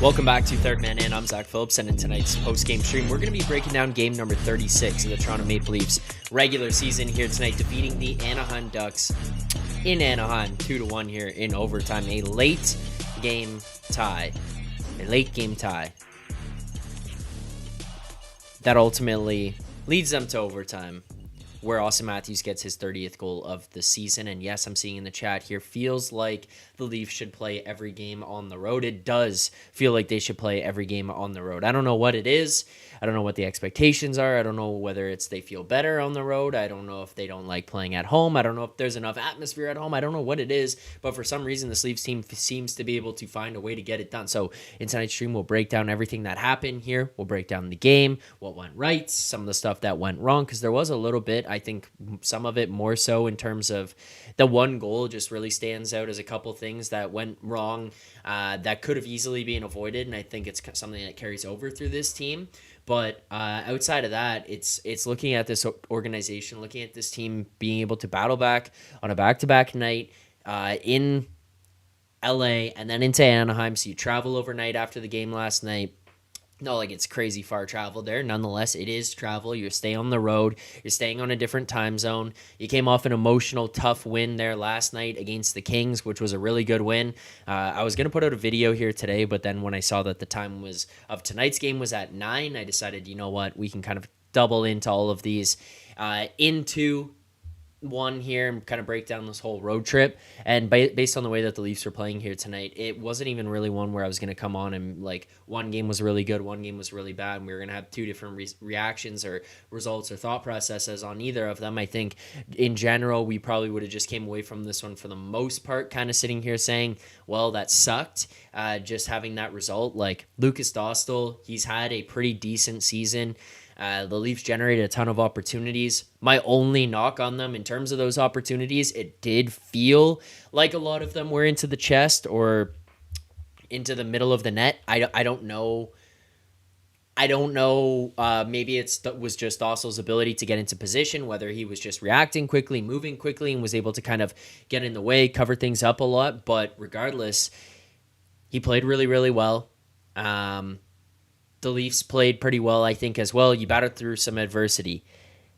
Welcome back to Third Man In. I'm Zack Phillips, and in tonight's post-game stream, we're going to be breaking down game number 36 of the Toronto Maple Leafs regular season here tonight, defeating the Anaheim Ducks in Anaheim 2-1 here in overtime. A late game tie. That ultimately leads them to overtime, where Austin Matthews gets his 30th goal of the season. And yes, I'm seeing in the chat here, feels like the Leafs should play every game on the road. It does feel like they should play every game on the road. I don't know what it is. I don't know what the expectations are. I don't know whether it's they feel better on the road. I don't know if they don't like playing at home. I don't know if there's enough atmosphere at home. I don't know what it is. But for some reason, this Leafs team seems to be able to find a way to get it done. So in tonight's stream, we'll break down everything that happened here. We'll break down the game, what went right, some of the stuff that went wrong, because there was a little bit, I think some of it more so in terms of the one goal just really stands out as a couple things that went wrong that could have easily been avoided. And I think it's something that carries over through this team. But outside of that, it's looking at this organization, looking at this team being able to battle back on a back-to-back night in LA and then into Anaheim. So you travel overnight after the game last night. Not like it's crazy far travel there. Nonetheless, it is travel. You stay on the road. You're staying on a different time zone. You came off an emotional, tough win there last night against the Kings, which was a really good win. I was going to put out a video here today, but then when I saw that the time of tonight's game was at 9, I decided, you know what, we can kind of double into all of these into one here and kind of break down this whole road trip. And based on the way that the Leafs are playing here tonight, it wasn't even really one where I was going to come on and like one game was really good, one game was really bad, and we were going to have two different reactions or results or thought processes on either of them. I think in general, we probably would have just came away from this one for the most part kind of sitting here saying, well, that sucked, just having that result. Like Lucas Dostal, he's had a pretty decent season. The Leafs generated a ton of opportunities. My only knock on them in terms of those opportunities, it did feel like a lot of them were into the chest or into the middle of the net. I don't know. Maybe it was just Dostal's ability to get into position, whether he was just reacting quickly, moving quickly, and was able to kind of get in the way, cover things up a lot. But regardless, he played really, really well. The Leafs played pretty well, I think, as well. You battled through some adversity.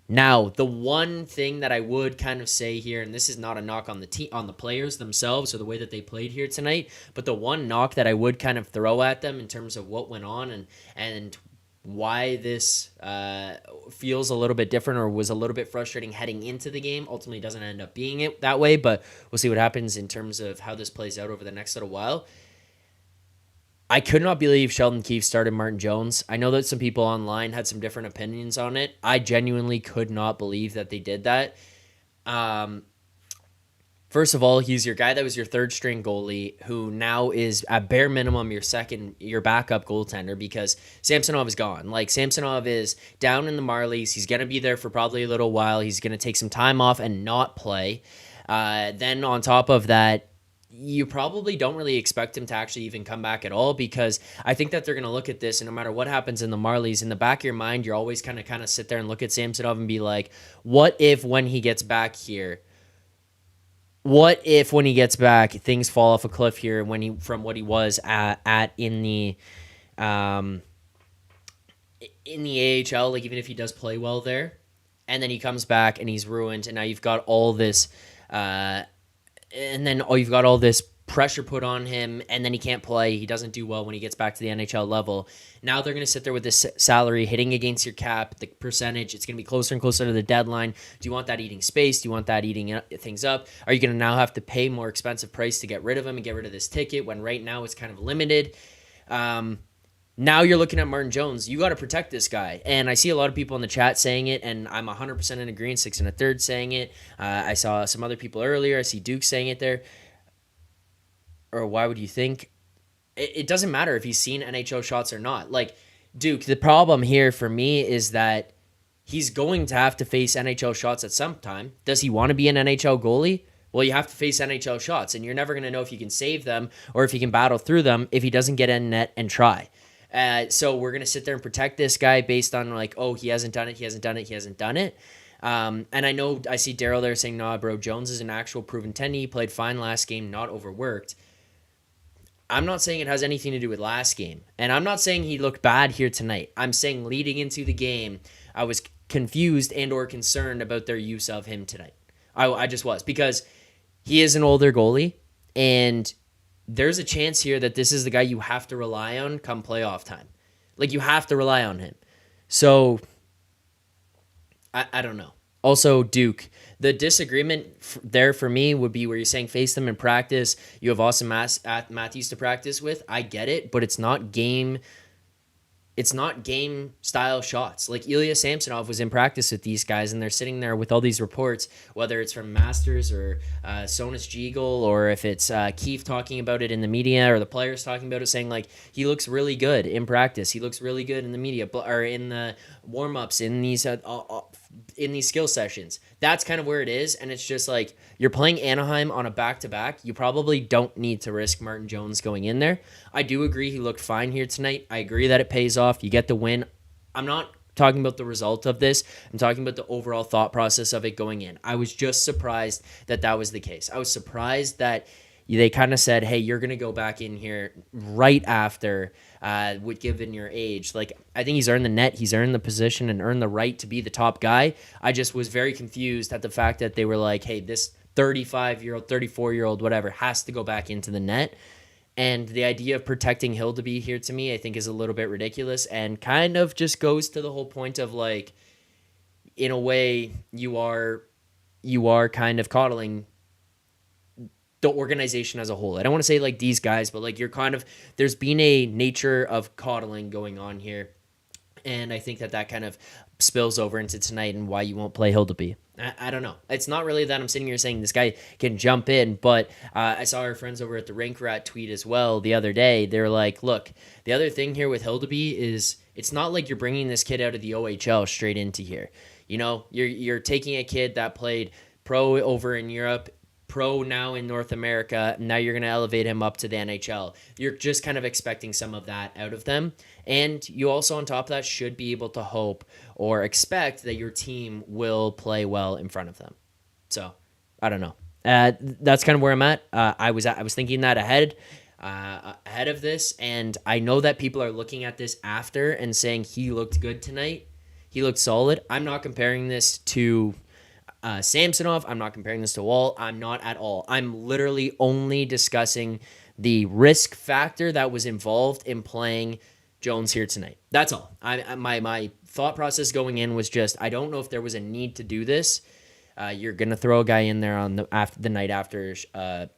Now, the one thing that I would kind of say here, and this is not a knock on the team, on the players themselves or the way that they played here tonight, but the one knock that I would kind of throw at them in terms of what went on and why this feels a little bit different or was a little bit frustrating heading into the game. Ultimately, doesn't end up being it that way, but we'll see what happens in terms of how this plays out over the next little while. I could not believe Sheldon Keefe started Martin Jones. I know that some people online had some different opinions on it. I genuinely could not believe that they did that. First of all, he's your guy that was your third string goalie, who now is at bare minimum your backup goaltender, because Samsonov is gone. Like, Samsonov is down in the Marlies. He's going to be there for probably a little while. He's going to take some time off and not play. Then on top of that, you probably don't really expect him to actually even come back at all, because I think that they're going to look at this, and no matter what happens in the Marlies, in the back of your mind, you're always kind of sit there and look at Samsonov and be like, what if when he gets back here, what if when he gets back, things fall off a cliff here from what he was at in the AHL, like even if he does play well there, and then he comes back and he's ruined, and now you've got all this you've got all this pressure put on him, and then he can't play. He doesn't do well when he gets back to the NHL level. Now they're going to sit there with this salary hitting against your cap, the percentage. It's going to be closer and closer to the deadline. Do you want that eating space? Do you want that eating things up? Are you going to now have to pay more expensive price to get rid of him and get rid of this ticket when right now it's kind of limited? Now you're looking at Martin Jones. You got to protect this guy. And I see a lot of people in the chat saying it, and I'm 100% in agreement, 6 1/3 saying it. I saw some other people earlier. I see Duke saying it there. Or why would you think? It doesn't matter if he's seen NHL shots or not. Like, Duke, the problem here for me is that he's going to have to face NHL shots at some time. Does he want to be an NHL goalie? Well, you have to face NHL shots, and you're never going to know if you can save them or if you can battle through them if he doesn't get in net and try. So we're going to sit there and protect this guy based on like, oh, he hasn't done it. And I know I see Daryl there saying, nah, bro, Jones is an actual proven 10. He played fine last game, not overworked. I'm not saying it has anything to do with last game. And I'm not saying he looked bad here tonight. I'm saying leading into the game, I was confused and or concerned about their use of him tonight. I just was, because he is an older goalie, and there's a chance here that this is the guy you have to rely on come playoff time. Like, you have to rely on him. So, I don't know. Also, Duke, the disagreement there for me would be where you're saying face them in practice. You have Austin Matthews to practice with. I get it, but it's not game style shots. Like, Ilya Samsonov was in practice with these guys, and they're sitting there with all these reports, whether it's from Masters or Sonus Jeagle, or if it's Keefe talking about it in the media, or the players talking about it, saying like, he looks really good in practice, he looks really good in the media, or in the warm-ups, in these skill sessions. That's kind of where it is, and it's just like, you're playing Anaheim on a back-to-back. You probably don't need to risk Martin Jones going in there. I do agree he looked fine here tonight. I agree that it pays off. You get the win. I'm not talking about the result of this. I'm talking about the overall thought process of it going in. I was just surprised that that was the case. I was surprised that they kind of said, hey, you're going to go back in here right after, given your age. Like, I think he's earned the net, he's earned the position, and earned the right to be the top guy. I just was very confused at the fact that they were like, hey, this 35-year-old, 34-year-old, whatever, has to go back into the net. And the idea of protecting Hildeby here, to me, I think is a little bit ridiculous, and kind of just goes to the whole point of, like, in a way, you are kind of coddling the organization as a whole. I don't want to say like these guys, but like, you're kind of, there's been a nature of coddling going on here. And I think that kind of spills over into tonight and why you won't play Hildeby. I don't know. It's not really that I'm sitting here saying this guy can jump in, but I saw our friends over at the Rink Rat tweet as well the other day. They're like, look, the other thing here with Hildeby is it's not like you're bringing this kid out of the OHL straight into here. You know, you're taking a kid that played pro over in Europe, pro now in North America. Now you're going to elevate him up to the NHL. You're just kind of expecting some of that out of them. And you also, on top of that, should be able to hope or expect that your team will play well in front of them. So, I don't know. That's kind of where I'm at. I was thinking that ahead of this, and I know that people are looking at this after and saying he looked good tonight. He looked solid. I'm not comparing this to Samsonov. I'm not comparing this to Wall. I'm not at all. I'm literally only discussing the risk factor that was involved in playing Jones here tonight. That's all. My thought process going in was just, I don't know if there was a need to do this. You're gonna throw a guy in there on the night after a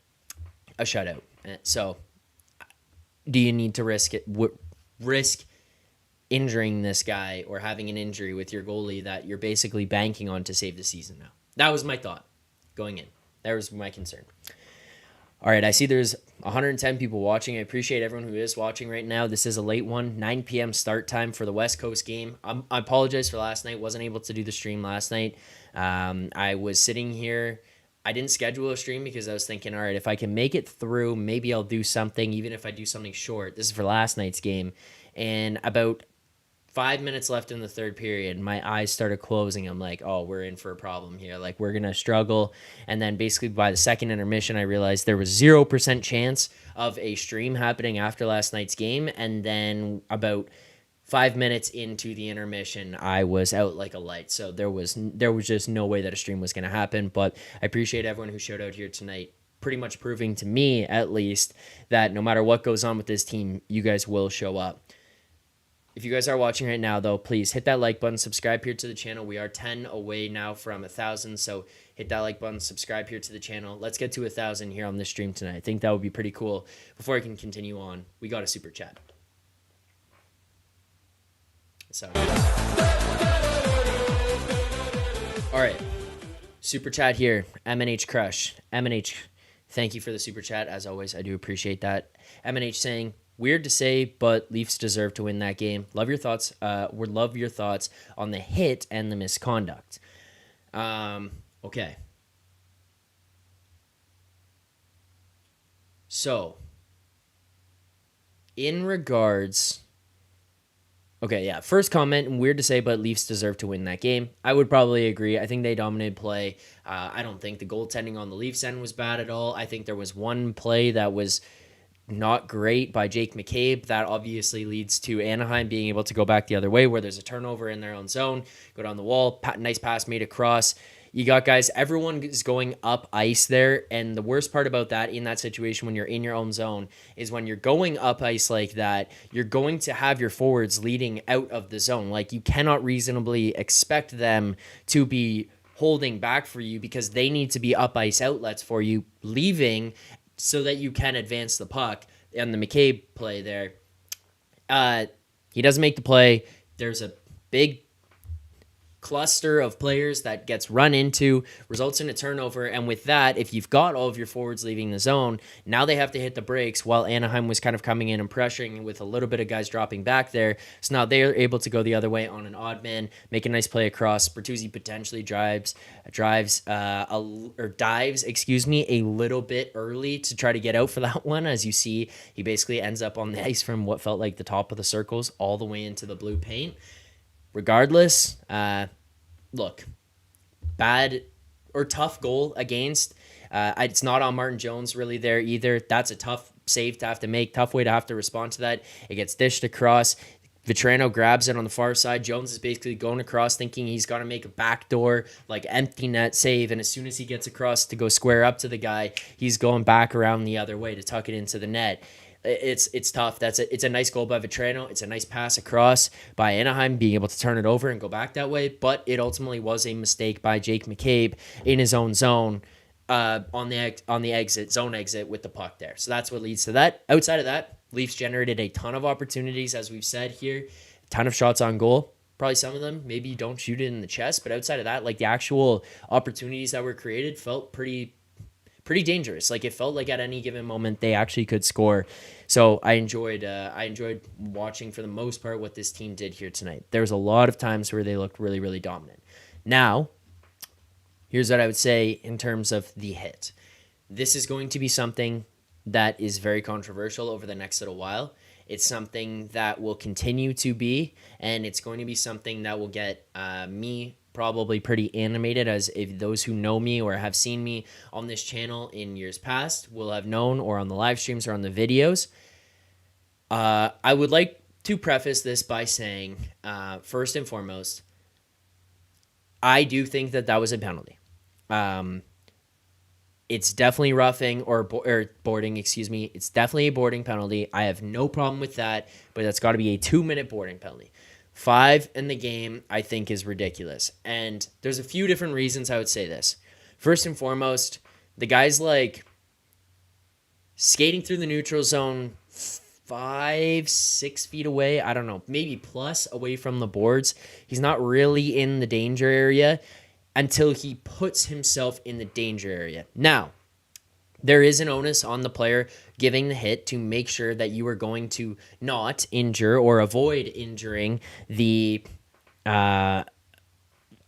shutout. So, do you need to risk it? Risk injuring this guy or having an injury with your goalie that you're basically banking on to save the season now? That was my thought going in. That was my concern. All right, I see there's 110 people watching. I appreciate everyone who is watching right now. This is a late one, 9 p.m. start time for the West Coast game. I apologize for last night. Wasn't able to do the stream last night. I was sitting here. I didn't schedule a stream because I was thinking, all right, if I can make it through, maybe I'll do something, even if I do something short. This is for last night's game. And about 5 minutes left in the third period, my eyes started closing. I'm like, oh, we're in for a problem here. Like, we're going to struggle. And then basically by the second intermission, I realized there was 0% chance of a stream happening after last night's game. And then about 5 minutes into the intermission, I was out like a light. So there was just no way that a stream was going to happen. But I appreciate everyone who showed out here tonight, pretty much proving to me, at least, that no matter what goes on with this team, you guys will show up. If you guys are watching right now, though, please hit that like button, subscribe here to the channel. We are 10 away now from 1,000, so hit that like button, subscribe here to the channel. Let's get to 1,000 here on this stream tonight. I think that would be pretty cool. Before I can continue on, we got a super chat. So, all right, super chat here. MNH Crush. MNH, thank you for the super chat. As always, I do appreciate that. MNH saying, weird to say, but Leafs deserve to win that game. Love your thoughts. Would love your thoughts on the hit and the misconduct. Okay. So, in regards... Okay, yeah. First comment, weird to say, but Leafs deserve to win that game. I would probably agree. I think they dominated play. I don't think the goaltending on the Leafs end was bad at all. I think there was one play that was not great by Jake McCabe. That obviously leads to Anaheim being able to go back the other way where there's a turnover in their own zone, go down the wall, nice pass made across. You got guys, everyone is going up ice there. And the worst part about that in that situation when you're in your own zone is when you're going up ice like that, you're going to have your forwards leading out of the zone. Like, you cannot reasonably expect them to be holding back for you because they need to be up ice outlets for you, leaving so that you can advance the puck. And the McCabe play there, he doesn't make the play. There's a big cluster of players that gets run into, results in a turnover. And with that, if you've got all of your forwards leaving the zone, now they have to hit the brakes while Anaheim was kind of coming in and pressuring with a little bit of guys dropping back there. So now they're able to go the other way on an odd man, make a nice play across. Bertuzzi potentially dives a little bit early to try to get out for that one. As you see, he basically ends up on the ice from what felt like the top of the circles all the way into the blue paint. Regardless, look, bad or tough goal against. It's not on Martin Jones really there either. That's a tough save to have to make, tough way to have to respond to that. It gets dished across. Vetrano grabs it on the far side. Jones is basically going across thinking he's got to make a backdoor, like empty net save. And as soon as he gets across to go square up to the guy, he's going back around the other way to tuck it into the net. It's tough. It's a nice goal by Vetrano. It's a nice pass across by Anaheim, being able to turn it over and go back that way. But it ultimately was a mistake by Jake McCabe in his own zone on the zone exit with the puck there. So that's what leads to that. Outside of that, Leafs generated a ton of opportunities, as we've said here, a ton of shots on goal. Probably some of them, maybe you don't shoot it in the chest, but outside of that, like the actual opportunities that were created felt pretty dangerous. Like it felt like at any given moment they actually could score. So I enjoyed watching for the most part what this team did here tonight. There was a lot of times where they looked really, really dominant. Now, here's what I would say in terms of the hit. This is going to be something that is very controversial over the next little while. It's something that will continue to be, and it's going to be something that will get me probably pretty animated, as if those who know me or have seen me on this channel in years past will have known, or on the live streams or on the videos. I would like to preface this by saying, first and foremost, I do think that was a penalty. It's definitely roughing or boarding, It's definitely a boarding penalty. I have no problem with that, but that's got to be a 2-minute boarding penalty. 5 in the game, I think, is ridiculous. And there's a few different reasons I would say this. First and foremost, the guy's like skating through the neutral zone 5-6 feet away. I don't know, maybe plus away from the boards. He's not really in the danger area until he puts himself in the danger area. Now, there is an onus on the player giving the hit to make sure that you are going to not injure or avoid injuring the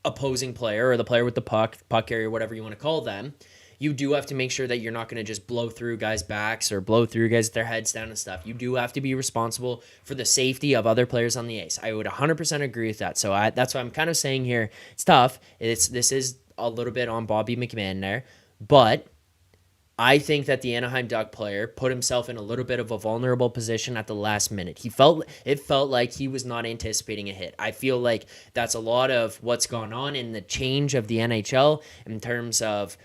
opposing player or the player with the puck carrier, whatever you want to call them. You do have to make sure that you're not going to just blow through guys' backs or blow through guys with their heads down and stuff. You do have to be responsible for the safety of other players on the ice. I would 100% agree with that. So that's what I'm kind of saying here. It's tough. This is a little bit on Bobby McMahon there, but I think that the Anaheim Duck player put himself in a little bit of a vulnerable position at the last minute. It felt like he was not anticipating a hit. I feel like that's a lot of what's gone on in the change of the NHL in terms of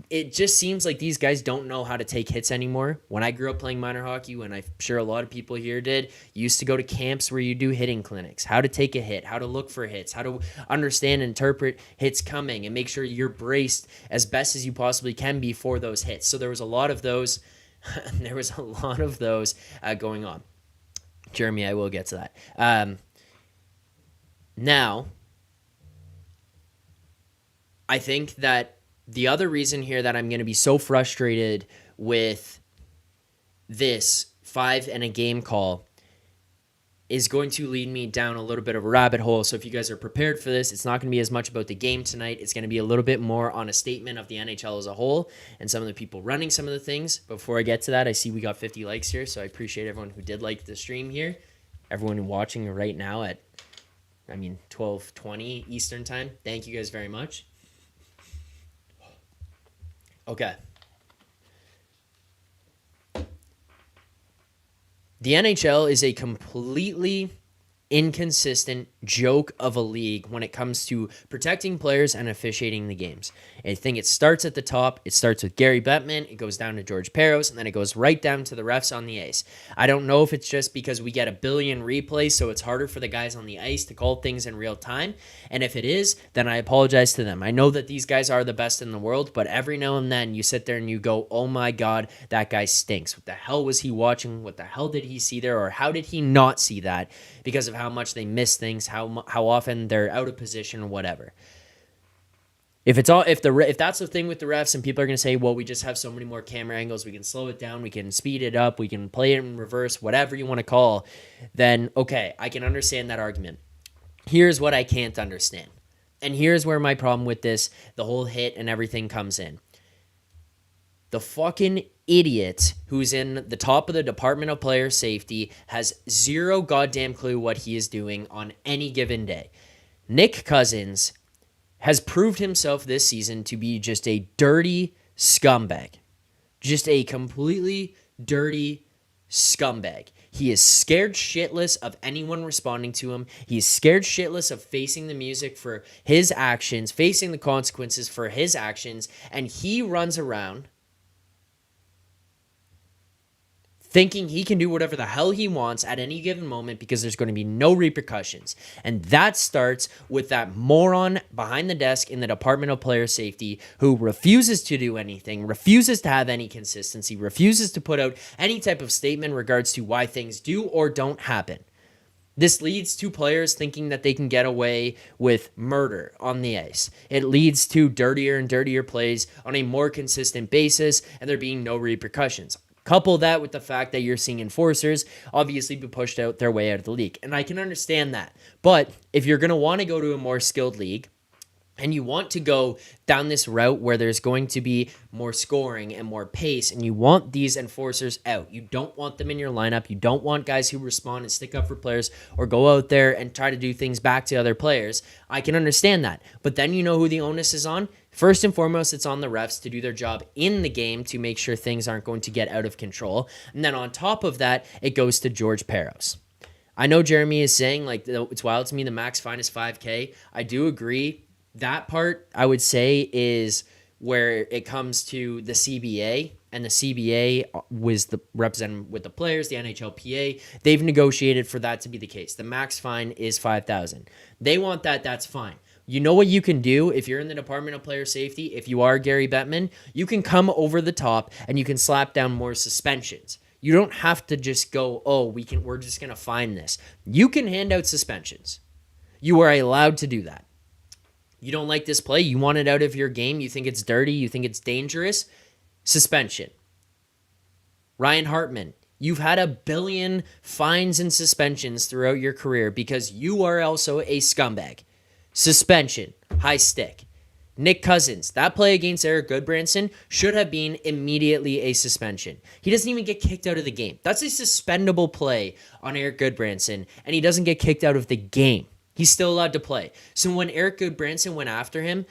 it just seems like these guys don't know how to take hits anymore. When I grew up playing minor hockey, when I'm sure a lot of people here did, you used to go to camps where you do hitting clinics, how to take a hit, how to look for hits, how to understand and interpret hits coming and make sure you're braced as best as you possibly can be for those hits. So there was a lot of those. Going on. Jeremy, I will get to that. Now, I think that the other reason here that I'm going to be so frustrated with this 5 and a game call is going to lead me down a little bit of a rabbit hole. So if you guys are prepared for this, it's not going to be as much about the game tonight. It's going to be a little bit more on a statement of the NHL as a whole and some of the people running some of the things. Before I get to that, I see we got 50 likes here, so I appreciate everyone who did like the stream here. Everyone watching right now at, 12:20 Eastern time. Thank you guys very much. Okay. The NHL is a completely inconsistent joke of a league when it comes to protecting players and officiating the games. I think it starts at the top. It starts with Gary Bettman. It goes down to George Parros, and then it goes right down to the refs on the ice. I don't know if it's just because we get a billion replays, so it's harder for the guys on the ice to call things in real time. And if it is, then I apologize to them. I know that these guys are the best in the world, but every now and then you sit there and you go, oh my God, that guy stinks. What the hell was he watching? What the hell did he see there? Or how did he not see that? Because of how much they miss things, how often they're out of position or whatever. If that's the thing with the refs, and people are going to say, well, we just have so many more camera angles, we can slow it down, we can speed it up, we can play it in reverse, whatever you want to call, then okay, I can understand that argument. Here's what I can't understand. And here's where my problem with this, the whole hit and everything comes in. The fucking idiot who's in the top of the Department of Player Safety has zero goddamn clue what he is doing on any given day. Nick Cousins has proved himself this season to be just a dirty scumbag. Just a completely dirty scumbag. He is scared shitless of anyone responding to him. He is scared shitless of facing the music for his actions, facing the consequences for his actions, and he runs around thinking he can do whatever the hell he wants at any given moment because there's going to be no repercussions. And that starts with that moron behind the desk in the Department of Player Safety who refuses to do anything, refuses to have any consistency, refuses to put out any type of statement in regards to why things do or don't happen. This leads to players thinking that they can get away with murder on the ice. It leads to dirtier and dirtier plays on a more consistent basis, and there being no repercussions. Couple that with the fact that you're seeing enforcers obviously be pushed out their way out of the league. And I can understand that. But if you're going to want to go to a more skilled league, and you want to go down this route where there's going to be more scoring and more pace, and you want these enforcers out. You don't want them in your lineup. You don't want guys who respond and stick up for players or go out there and try to do things back to other players. I can understand that. But then you know who the onus is on? First and foremost, it's on the refs to do their job in the game to make sure things aren't going to get out of control. And then on top of that, it goes to George Parros. I know Jeremy is saying, like, it's wild to me the max fine is $5,000. I do agree. That part, I would say, is where it comes to the CBA, and the CBA was the represented with the players, the NHLPA. They've negotiated for that to be the case. The max fine is $5,000. They want that. That's fine. You know what you can do if you're in the Department of Player Safety? If you are Gary Bettman, you can come over the top and you can slap down more suspensions. You don't have to just go, we're just going to fine this. You can hand out suspensions. You are allowed to do that. You don't like this play, you want it out of your game, you think it's dirty, you think it's dangerous, suspension. Ryan Hartman, you've had 1 billion fines and suspensions throughout your career because you are also a scumbag. Suspension, high stick. Nick Cousins, that play against Eric Goodbranson should have been immediately a suspension. He doesn't even get kicked out of the game. That's a suspendable play on Eric Goodbranson, and he doesn't get kicked out of the game. He's still allowed to play. So when Eric Goodbranson went after him,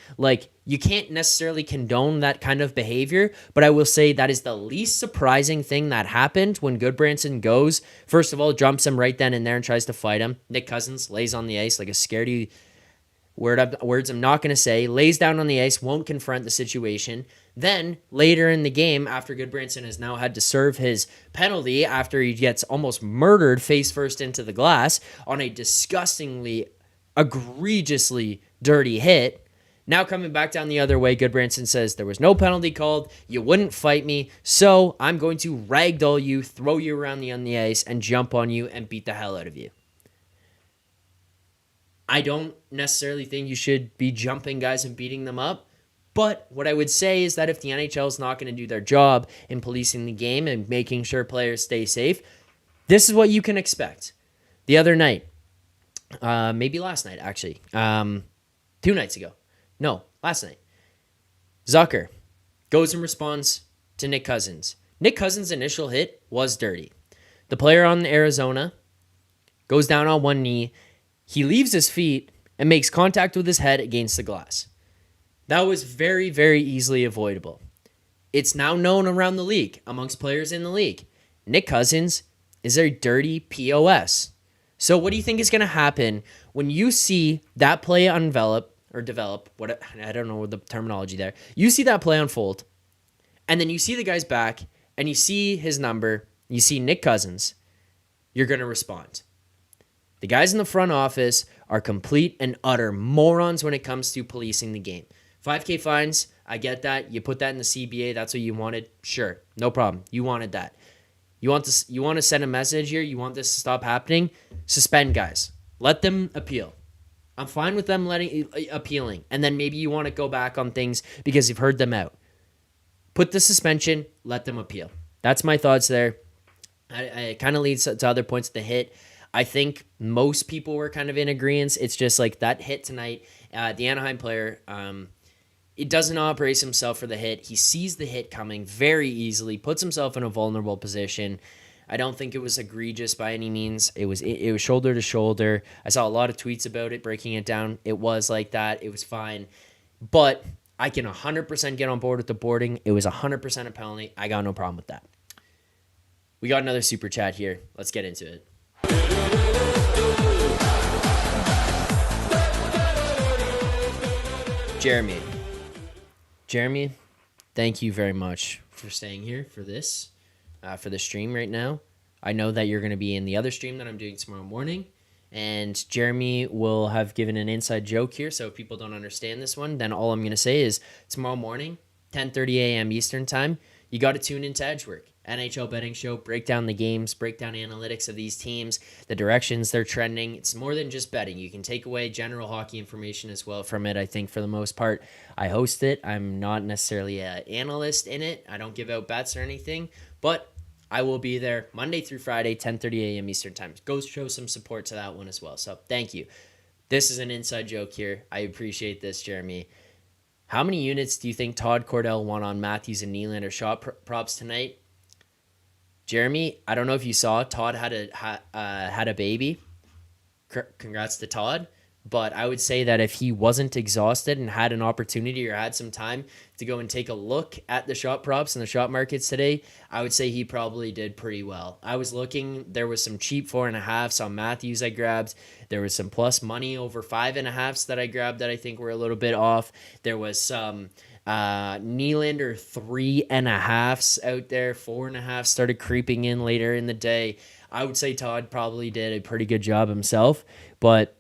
you can't necessarily condone that kind of behavior, but I will say that is the least surprising thing that happened when Goodbranson goes. First of all, jumps him right then and there and tries to fight him. Nick Cousins lays on the ice like a scaredy words I'm not going to say, lays down on the ice, won't confront the situation. Then, later in the game, after Goodbranson has now had to serve his penalty after he gets almost murdered face first into the glass on a disgustingly, egregiously dirty hit, now coming back down the other way, Goodbranson says, there was no penalty called, you wouldn't fight me, so I'm going to ragdoll you, throw you around on the ice, and jump on you and beat the hell out of you. I don't necessarily think you should be jumping guys and beating them up. But what I would say is that if the NHL is not going to do their job in policing the game and making sure players stay safe, this is what you can expect. The other night, maybe last night, actually, 2 nights ago. No, last night. Zucker goes and responds to Nick Cousins. Nick Cousins' initial hit was dirty. The player on Arizona goes down on one knee. He leaves his feet and makes contact with his head against the glass. That was very, very easily avoidable. It's now known around the league, amongst players in the league. Nick Cousins is a dirty POS. So what do you think is going to happen when you see that play unvelope or develop? What I don't know the terminology there. You see that play unfold, and then you see the guy's back, and you see his number. You see Nick Cousins. You're going to respond. The guys in the front office are complete and utter morons when it comes to policing the game. 5K fines, I get that. You put that in the CBA. That's what you wanted. Sure, no problem. You wanted that. You want to send a message here? You want this to stop happening? Suspend guys. Let them appeal. I'm fine with them appealing. And then maybe you want to go back on things because you've heard them out. Put the suspension, let them appeal. That's my thoughts there. It kind of leads to other points of the hit. I think most people were kind of in agreement. It's just like that hit tonight. The Anaheim player, it doesn't brace himself for the hit. He sees the hit coming very easily, puts himself in a vulnerable position. I don't think it was egregious by any means. It was shoulder to shoulder. I saw a lot of tweets about it, breaking it down. It was like that. It was fine. But I can 100% get on board with the boarding. It was 100% a penalty. I got no problem with that. We got another super chat here. Let's get into it. Jeremy, thank you very much for staying here for this, for the stream right now. I know that you're going to be in the other stream that I'm doing tomorrow morning, and Jeremy will have given an inside joke here, so if people don't understand this one, then all I'm going to say is tomorrow morning, 10:30 a.m. Eastern Time, you got to tune into Edgework. NHL betting show, break down the games, break down analytics of these teams, the directions they're trending. It's more than just betting. You can take away general hockey information as well from it, I think, for the most part. I host it. I'm not necessarily an analyst in it. I don't give out bets or anything, but I will be there Monday through Friday, 10:30 a.m. Eastern Time. Go show some support to that one as well. So thank you. This is an inside joke here. I appreciate this, Jeremy. How many units do you think Todd Cordell won on Matthews and Nylander shot props tonight? Jeremy, I don't know if you saw, Todd had a baby. Congrats to Todd. But I would say that if he wasn't exhausted and had an opportunity or had some time to go and take a look at the shot props and the shot markets today, I would say he probably did pretty well. I was looking, there was some cheap 4.5s on Matthews I grabbed. There was some plus money over 5.5s that I grabbed that I think were a little bit off. There was some Nylander 3.5s out there. 4.5 started creeping in later in the day. I would say Todd probably did a pretty good job himself, but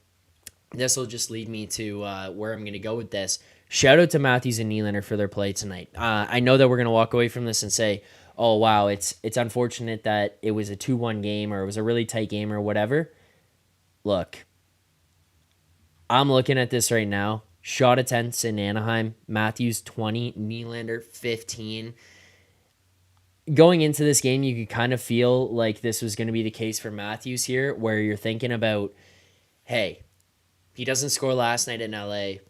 this will just lead me to where I'm going to go with this. Shout out to Matthews and Nylander for their play tonight. I know that we're going to walk away from this and say, oh, wow, it's unfortunate that it was a 2-1 game or it was a really tight game or whatever. Look, I'm looking at this right now. Shot attempts in Anaheim. Matthews 20, Nylander 15. Going into this game, you could kind of feel like this was going to be the case for Matthews here, where you're thinking about, hey, he doesn't score last night in LA.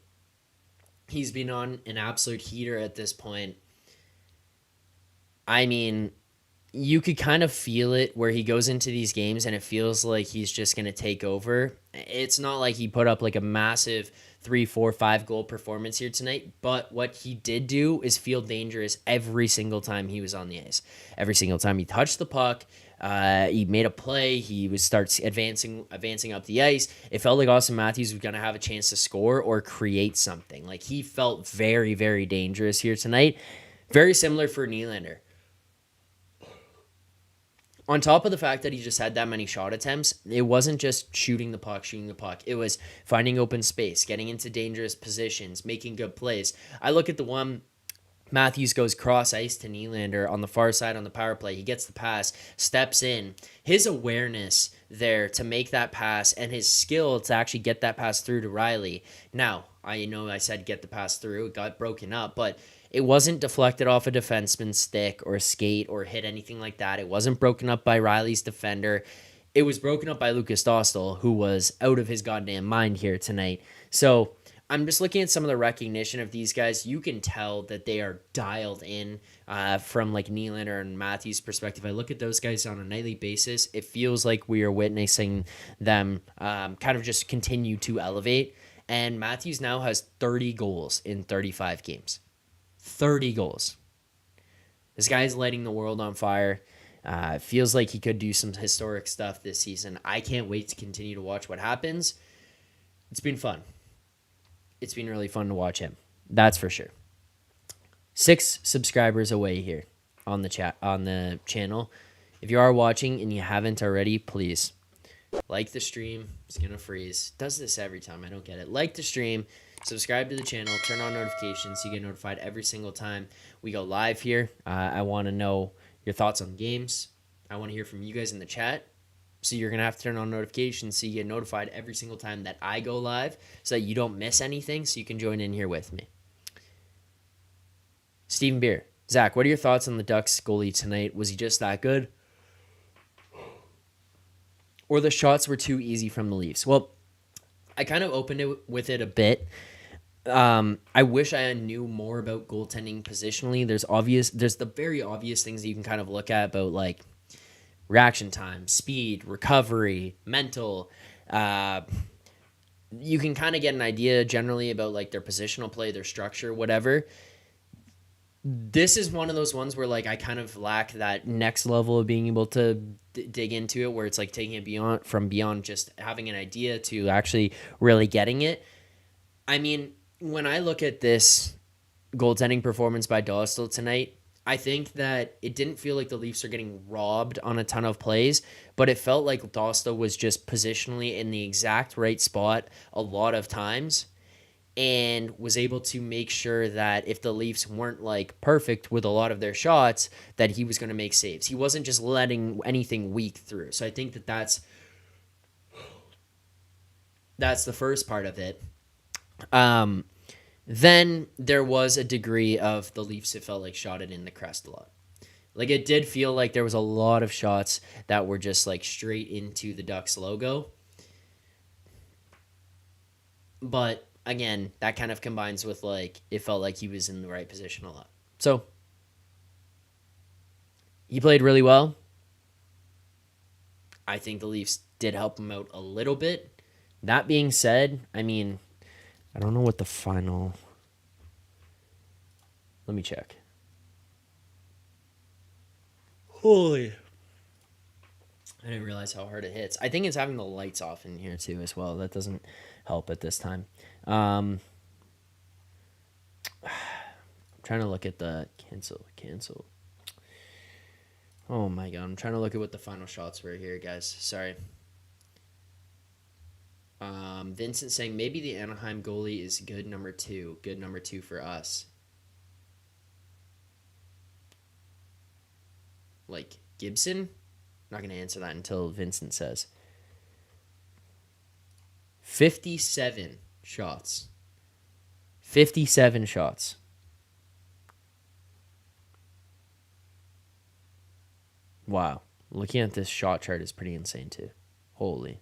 He's been on an absolute heater at this point. I mean, you could kind of feel it where he goes into these games and it feels like he's just going to take over. It's not like he put up like a massive 3, 4, 5 goal performance here tonight, but what he did do is feel dangerous every single time he was on the ice. Every single time he touched the puck, he made a play. He starts advancing up the ice. It felt like Austin Matthews was going to have a chance to score or create something. Like he felt very, very dangerous here tonight. Very similar for Nylander. On top of the fact that he just had that many shot attempts, it wasn't just shooting the puck. It was finding open space, getting into dangerous positions, making good plays. I look at the one Matthews goes cross ice to Nylander on the far side on the power play. He gets the pass, steps in. His awareness there to make that pass and his skill to actually get that pass through to Riley. Now, I know I said get the pass through. It got broken up, but it wasn't deflected off a defenseman's stick or skate or hit anything like that. It wasn't broken up by Riley's defender. It was broken up by Lucas Dostal, who was out of his goddamn mind here tonight. So I'm just looking at some of the recognition of these guys. You can tell that they are dialed in from like Nylander and Matthews' perspective. I look at those guys on a nightly basis. It feels like we are witnessing them kind of just continue to elevate. And Matthews now has 30 goals in 35 games. 30 goals. This guy is lighting the world on fire. Feels like he could do some historic stuff this season. I can't wait to continue to watch what happens. It's been fun. It's been really fun to watch him. That's for sure. 6 subscribers away here on the channel. If you are watching and you haven't already, please like the stream. It's gonna freeze. Does this every time. I don't get it. Like the stream, subscribe to the channel, turn on notifications so you get notified every single time we go live here. I want to know your thoughts on games. I want to hear from you guys in the chat. So you're gonna have to turn on notifications so you get notified every single time that I go live, so that you don't miss anything. So you can join in here with me. Steven Beer. Zach, what are your thoughts on the Ducks goalie tonight? Was he just that good? Or the shots were too easy from the Leafs? Well, I kind of opened it with it a bit. I wish I knew more about goaltending positionally. There's the very obvious things that you can kind of look at about like reaction time, speed, recovery, mental. You can kind of get an idea generally about like their positional play, their structure, whatever. This is one of those ones where like I kind of lack that next level of being able to dig into it, where it's like taking it beyond just having an idea to actually really getting it. I mean, when I look at this goaltending performance by Dostal tonight, I think that it didn't feel like the Leafs are getting robbed on a ton of plays, but it felt like Dostal was just positionally in the exact right spot a lot of times, and was able to make sure that if the Leafs weren't like perfect with a lot of their shots, that he was going to make saves. He wasn't just letting anything weak through. So I think that that's the first part of it. Then there was a degree of the Leafs, it felt like, shot it in the crest a lot. Like it did feel like there was a lot of shots that were just like straight into the Ducks logo. But again, that kind of combines with like it felt like he was in the right position a lot. So he played really well. I think the Leafs did help him out a little bit. That being said, I mean, I don't know what the final... Let me check. Holy... I didn't realize how hard it hits. I think it's having the lights off in here too as well. That doesn't help at this time. I'm trying to look at the cancel. Oh my god, I'm trying to look at what the final shots were here, guys. Sorry. Vincent saying maybe the Anaheim goalie is good number 2. Good number 2 for us. Like Gibson? Not going to answer that until Vincent says. 57 shots. 57 shots. Wow. Looking at this shot chart is pretty insane too. Holy.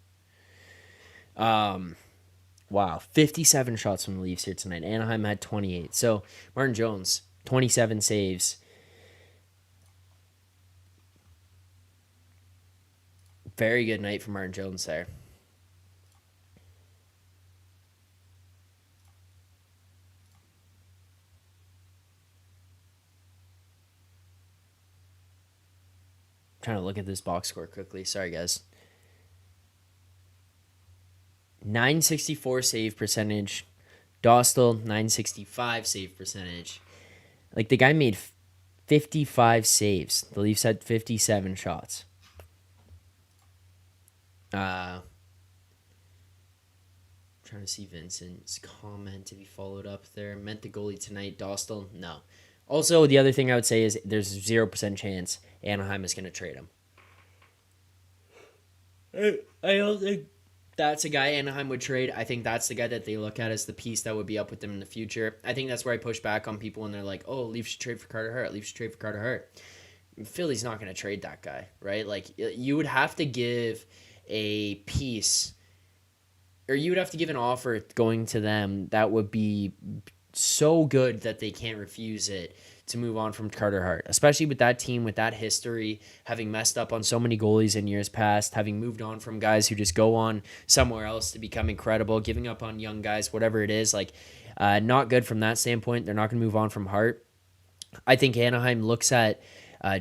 Wow. 57 shots from the Leafs here tonight. Anaheim had 28. So Martin Jones, 27 saves. Very good night for Martin Jones there. Trying to look at this box score quickly. Sorry, guys. 964 save percentage. Dostal, 965 save percentage. Like, the guy made 55 saves. The Leafs had 57 shots. Trying to see Vincent's comment if he followed up there. Meant the goalie tonight. Dostal, no. Also, the other thing I would say is there's 0% chance Anaheim is going to trade him. I don't think that's a guy Anaheim would trade. I think that's the guy that they look at as the piece that would be up with them in the future. I think that's where I push back on people when they're like, oh, Leafs should trade for Carter Hart. Leafs should trade for Carter Hart. Philly's not going to trade that guy, right? Like, you would have to give a piece, or you would have to give an offer going to them that would be so good that they can't refuse it to move on from Carter Hart, especially with that team, with that history, having messed up on so many goalies in years past, having moved on from guys who just go on somewhere else to become incredible, giving up on young guys, whatever it is, like, not good from that standpoint. They're not going to move on from Hart. I think Anaheim looks at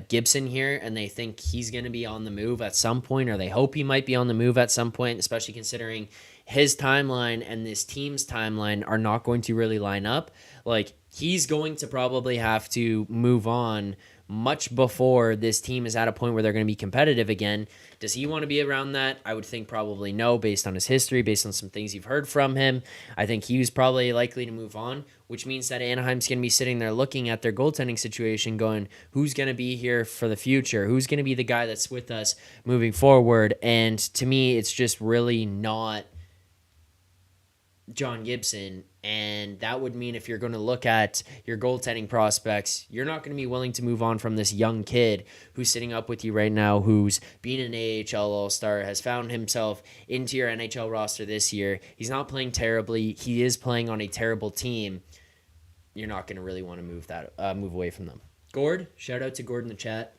Gibson here, and they think he's going to be on the move at some point, or they hope he might be on the move at some point, especially considering his timeline and this team's timeline are not going to really line up. Like, he's going to probably have to move on much before this team is at a point where they're going to be competitive again. Does he want to be around that? I would think probably no, based on his history, based on some things you've heard from him. I think he was probably likely to move on, which means that Anaheim's going to be sitting there looking at their goaltending situation going, who's going to be here for the future? Who's going to be the guy that's with us moving forward? And to me, it's just really not John Gibson, and that would mean if you're going to look at your goaltending prospects, you're not going to be willing to move on from this young kid who's sitting up with you right now, who's been an AHL All-Star, has found himself into your NHL roster this year. He's not playing terribly. He is playing on a terrible team. You're not going to really want to move away from them. Gord, shout out to Gord in the chat.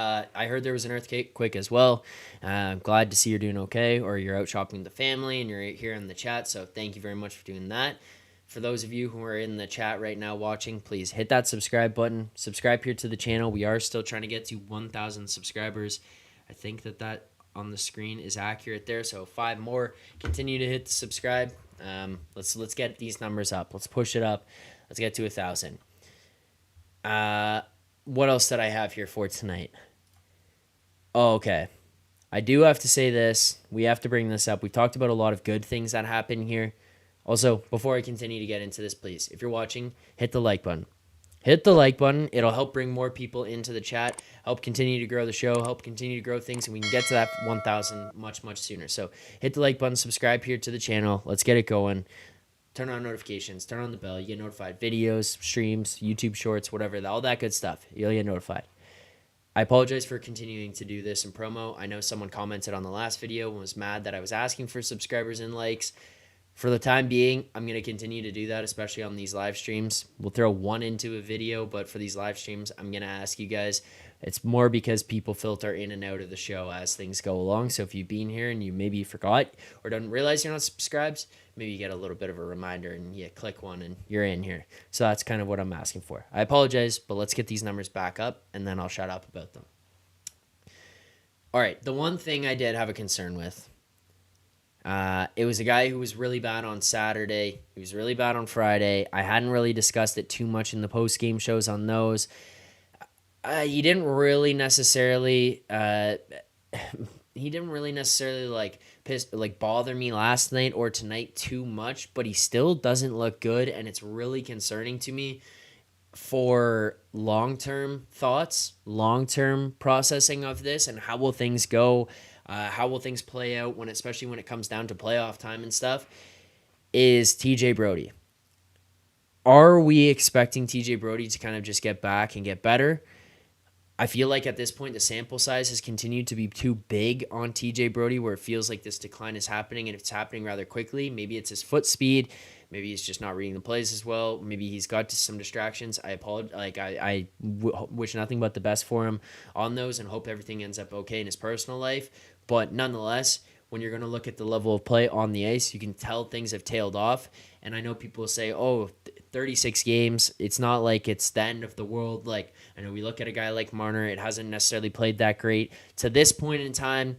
I heard there was an earthquake as well. I'm glad to see you're doing okay, or you're out shopping with the family and you're here in the chat. So thank you very much for doing that. For those of you who are in the chat right now watching, please hit that subscribe button. Subscribe here to the channel. We are still trying to get to 1,000 subscribers. I think that on the screen is accurate there. So 5 more. Continue to hit the subscribe. Let's get these numbers up. Let's push it up. Let's get to 1,000. What else did I have here for tonight? Oh, okay. I do have to say this. We have to bring this up. We talked about a lot of good things that happen here. Also, before I continue to get into this, please, if you're watching, hit the like button. Hit the like button. It'll help bring more people into the chat, help continue to grow the show, help continue to grow things, and we can get to that 1,000 much, much sooner. So hit the like button, subscribe here to the channel. Let's get it going. Turn on notifications, turn on the bell. You get notified. Videos, streams, YouTube shorts, whatever, all that good stuff. You'll get notified. I apologize for continuing to do this in promo. I know someone commented on the last video and was mad that I was asking for subscribers and likes. For the time being, I'm going to continue to do that, especially on these live streams. We'll throw one into a video, but for these live streams, I'm going to ask you guys. It's more because people filter in and out of the show as things go along. So if you've been here and you maybe forgot or don't realize you're not subscribed, maybe you get a little bit of a reminder and you click one and you're in here. So that's kind of what I'm asking for. I apologize, but let's get these numbers back up and then I'll shut up about them. All right, the one thing I did have a concern with, it was a guy who was really bad on Saturday. He was really bad on Friday. I hadn't really discussed it too much in the post-game shows on those. He didn't really necessarily bother me last night or tonight too much, but he still doesn't look good, and it's really concerning to me for long-term thoughts, long-term processing of this, and how will things go, how will things play out especially when it comes down to playoff time and stuff, is TJ Brodie. Are we expecting TJ Brodie to kind of just get back and get better? I feel like at this point, the sample size has continued to be too big on TJ Brodie, where it feels like this decline is happening, and if it's happening rather quickly, maybe it's his foot speed, maybe he's just not reading the plays as well, maybe he's got some distractions. I apologize. I wish nothing but the best for him on those, and hope everything ends up okay in his personal life. But nonetheless, when you're going to look at the level of play on the ice, you can tell things have tailed off. And I know people say, 36 games, it's not like it's the end of the world. Like, I know we look at a guy like Marner, it hasn't necessarily played that great. To this point in time,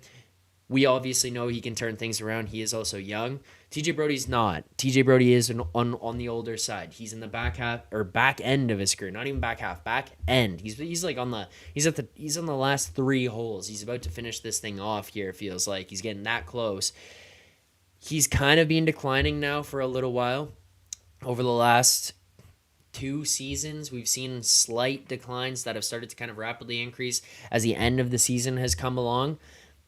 we obviously know he can turn things around. He is also young. TJ Brodie's not. TJ Brodie is on the older side. He's in the back end of his career. Not even back half, back end. He's on the last 3 holes. He's about to finish this thing off here, it feels like. He's getting that close. He's kind of been declining now for a little while. Over the last 2 seasons, we've seen slight declines that have started to kind of rapidly increase as the end of the season has come along.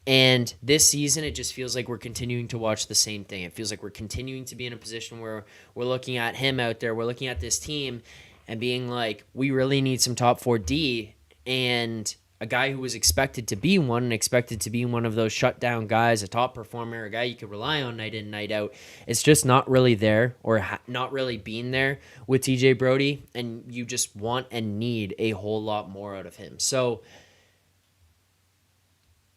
And this season, it just feels like we're continuing to watch the same thing. It feels like we're continuing to be in a position where we're looking at him out there, we're looking at this team and being like, we really need some top 4D. And a guy who was expected to be one and expected to be one of those shutdown guys, a top performer, a guy you could rely on night in, night out, it's just not really there, or not really being there with TJ Brodie. And you just want and need a whole lot more out of him. So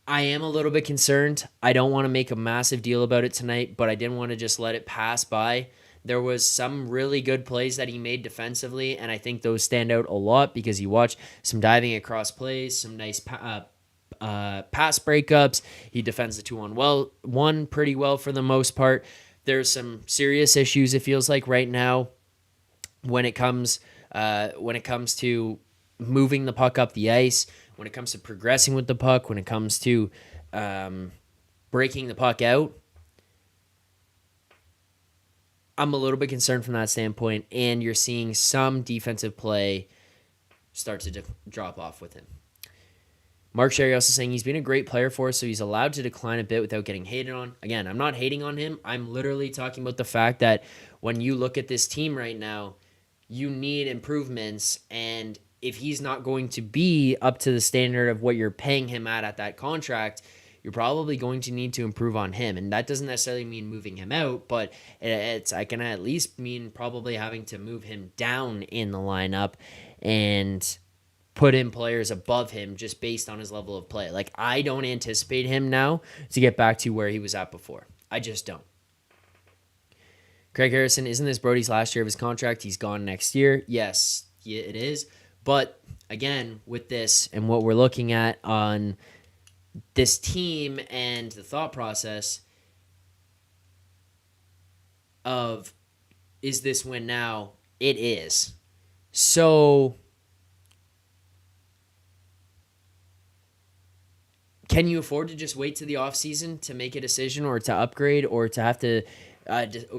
I am a little bit concerned. I don't want to make a massive deal about it tonight, but I didn't want to just let it pass by There was some really good plays that he made defensively, and I think those stand out a lot because you watch some diving across plays, some nice pass breakups. He defends the 2-on-1 pretty well for the most part. There's some serious issues, it feels like, right now when it comes to moving the puck up the ice, when it comes to progressing with the puck, when it comes to breaking the puck out. I'm a little bit concerned from that standpoint, and you're seeing some defensive play start to drop off with him. Mark Sherry also saying he's been a great player for us, so he's allowed to decline a bit without getting hated on. Again, I'm not hating on him. I'm literally talking about the fact that when you look at this team right now, you need improvements, and if he's not going to be up to the standard of what you're paying him at that contract, you're probably going to need to improve on him. And that doesn't necessarily mean moving him out, but I can at least mean probably having to move him down in the lineup and put in players above him just based on his level of play. Like, I don't anticipate him now to get back to where he was at before. I just don't. Craig Harrison, isn't this Brody's last year of his contract? He's gone next year. Yes, it is. But again, with this and what we're looking at on this team and the thought process of, is this win now? It is. So can you afford to just wait to the offseason to make a decision or to upgrade or to have to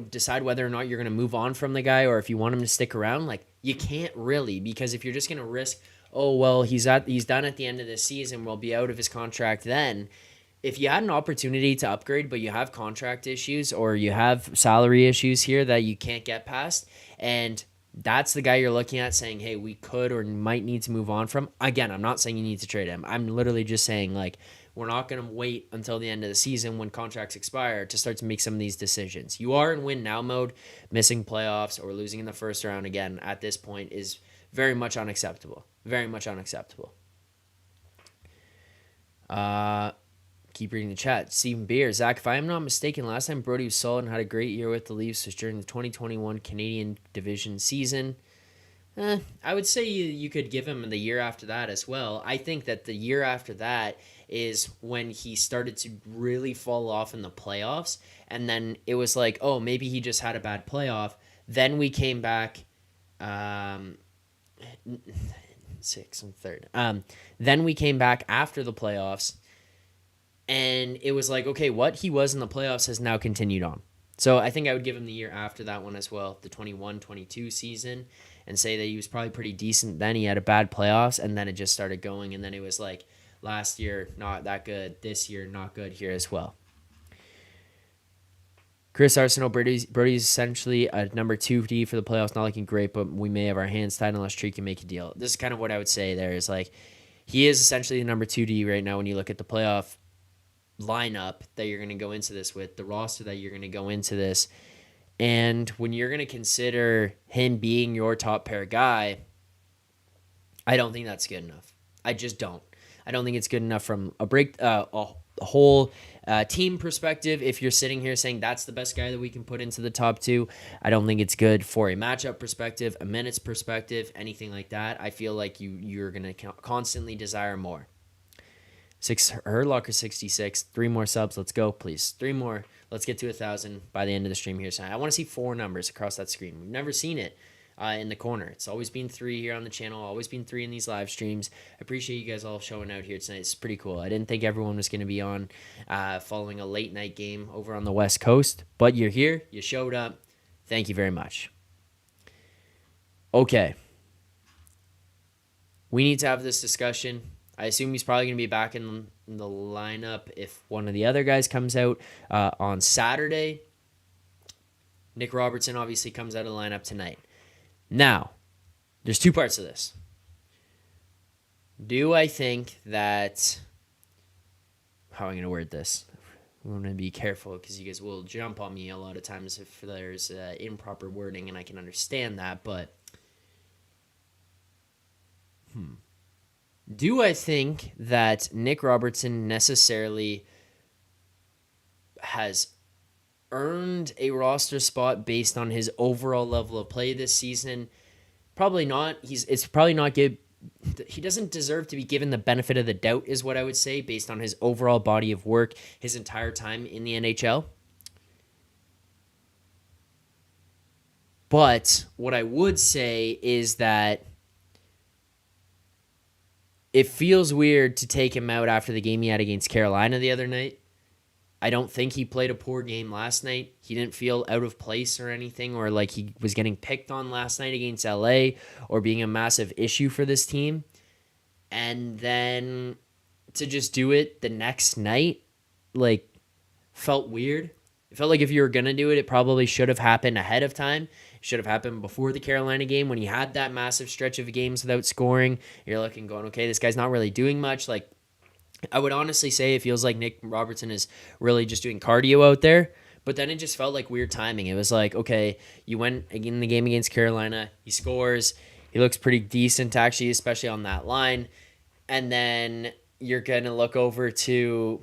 decide whether or not you're going to move on from the guy or if you want him to stick around? Like, you can't really, because if you're just going to risk, oh, well, he's done at the end of the season, we'll be out of his contract then. If you had an opportunity to upgrade, but you have contract issues or you have salary issues here that you can't get past, and that's the guy you're looking at saying, hey, we could or might need to move on from. Again, I'm not saying you need to trade him. I'm literally just saying, like, we're not going to wait until the end of the season when contracts expire to start to make some of these decisions. You are in win now mode. Missing playoffs or losing in the first round again at this point is very much unacceptable. Very much unacceptable. Keep reading the chat. Stephen Beer. Zach, if I am not mistaken, last time Brody was solid and had a great year with the Leafs was during the 2021 Canadian Division season. I would say you could give him the year after that as well. I think that the year after that is when he started to really fall off in the playoffs. And then it was like, oh, maybe he just had a bad playoff. Then we came back 6th and 3rd. Then we came back after the playoffs. And it was like, okay, what he was in the playoffs has now continued on. So I think I would give him the year after that one as well, the 21-22 season, and say that he was probably pretty decent then. He had a bad playoffs, and then it just started going, and then it was like last year, not that good. This year, not good here as well. Chris Arsenault, Brody's essentially a number 2D for the playoffs, not looking great, but we may have our hands tied unless Tree can make a deal. This is kind of what I would say there is like he is essentially the number 2D right now when you look at the playoff lineup that you're going to go into this with, the roster that you're going to go into this. And when you're going to consider him being your top pair guy, I don't think that's good enough. I just don't. I don't think it's good enough from a whole team perspective. If you're sitting here saying that's the best guy that we can put into the top 2, I don't think it's good for a matchup perspective, a minutes perspective, anything like that. I feel like you're going to constantly desire more. Herlocker 66, 3 more subs. Let's go, please. 3 more. Let's get to 1,000 by the end of the stream here tonight. I want to see 4 numbers across that screen. We've never seen it in the corner. It's always been 3 here on the channel, always been 3 in these live streams. I appreciate you guys all showing out here tonight. It's pretty cool. I didn't think everyone was going to be on following a late night game over on the West Coast, but you're here. You showed up. Thank you very much. Okay. We need to have this discussion. I assume he's probably going to be back in the lineup if one of the other guys comes out on Saturday. Nick Robertson obviously comes out of the lineup tonight. Now, there's 2 parts of this. Do I think that... How am I going to word this? I'm going to be careful because you guys will jump on me a lot of times if there's improper wording, and I can understand that, but... Do I think that Nick Robertson necessarily has earned a roster spot based on his overall level of play this season? Probably not. It's probably not good. He doesn't deserve to be given the benefit of the doubt, is what I would say, based on his overall body of work his entire time in the NHL. But what I would say is that it feels weird to take him out after the game he had against Carolina the other night. I don't think he played a poor game last night. He didn't feel out of place or anything, or like he was getting picked on last night against LA or being a massive issue for this team. And then to just do it the next night, like, felt weird. It felt like if you were going to do it, it probably should have happened ahead of time. It should have happened before the Carolina game when he had that massive stretch of games without scoring. You're looking, going, okay, this guy's not really doing much. Like, I would honestly say it feels like Nick Robertson is really just doing cardio out there. But then it just felt like weird timing. It was like, okay, you went in the game against Carolina. He scores. He looks pretty decent, actually, especially on that line. And then you're going to look over to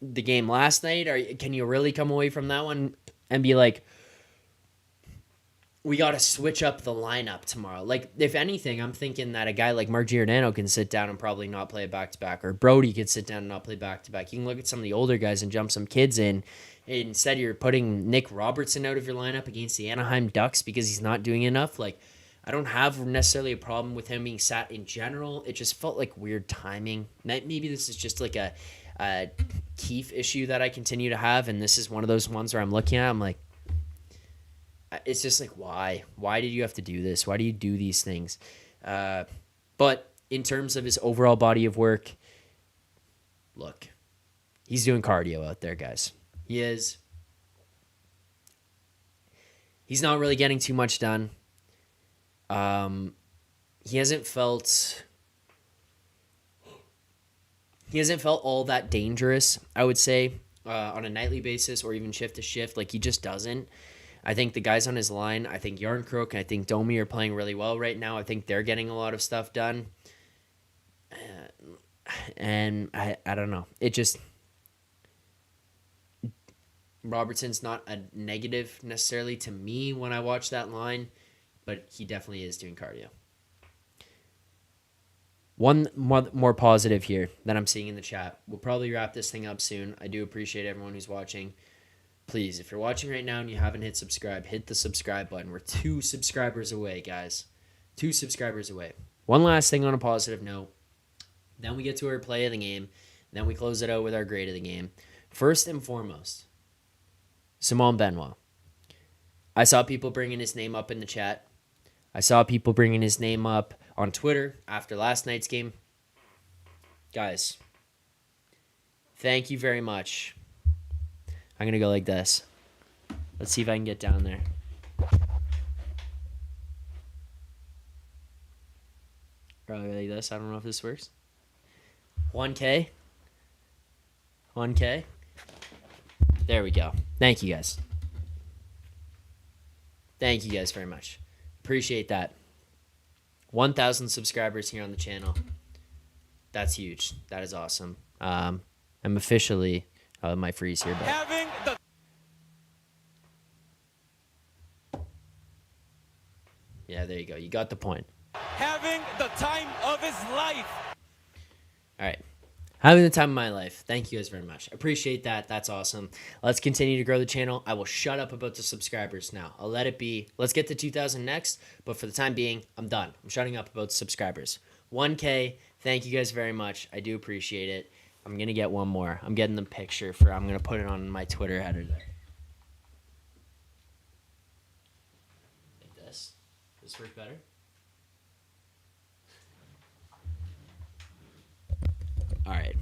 the game last night. Or can you really come away from that one and be like, we got to switch up the lineup tomorrow? Like, if anything, I'm thinking that a guy like Mark Giordano can sit down and probably not play a back-to-back, or Brody could sit down and not play back-to-back. You can look at some of the older guys and jump some kids in. Instead, you're putting Nick Robertson out of your lineup against the Anaheim Ducks because he's not doing enough. Like, I don't have necessarily a problem with him being sat in general. It just felt like weird timing. Maybe this is just like a Keefe issue that I continue to have, and this is one of those ones where I'm looking at, I'm like, it's just like, why? Why did you have to do this? Why do you do these things? But in terms of his overall body of work, look, he's doing cardio out there, guys. He is. He's not really getting too much done. He hasn't felt all that dangerous, I would say, on a nightly basis or even shift to shift. Like, he just doesn't. I think the guys on his line, I think Yarncrook and I think Domi are playing really well right now. I think they're getting a lot of stuff done. And I don't know. It just... Robertson's not a negative necessarily to me when I watch that line, but he definitely is doing cardio. One more positive here that I'm seeing in the chat. We'll probably wrap this thing up soon. I do appreciate everyone who's watching. Please, if you're watching right now and you haven't hit subscribe, hit the subscribe button. We're 2 subscribers away, guys. 2 subscribers away. One last thing on a positive note. Then we get to our play of the game. Then we close it out with our grade of the game. First and foremost, Simon Benoit. I saw people bringing his name up in the chat. I saw people bringing his name up on Twitter after last night's game. Guys, thank you very much. I'm going to go like this. Let's see if I can get down there. Probably like this. I don't know if this works. 1K. 1K. There we go. Thank you, guys. Thank you guys very much. Appreciate that. 1,000 subscribers here on the channel. That's huge. That is awesome. I'm officially... my freeze here, but... Yeah, there you go. You got the point. Having the time of his life. All right. Having the time of my life. Thank you guys very much. Appreciate that. That's awesome. Let's continue to grow the channel. I will shut up about the subscribers now. I'll let it be. Let's get to 2,000 next, but for the time being, I'm done. I'm shutting up about the subscribers. 1K. Thank you guys very much. I do appreciate it. I'm going to get one more. I'm getting the picture I'm going to put it on my Twitter header there. Like this. This work better? All right.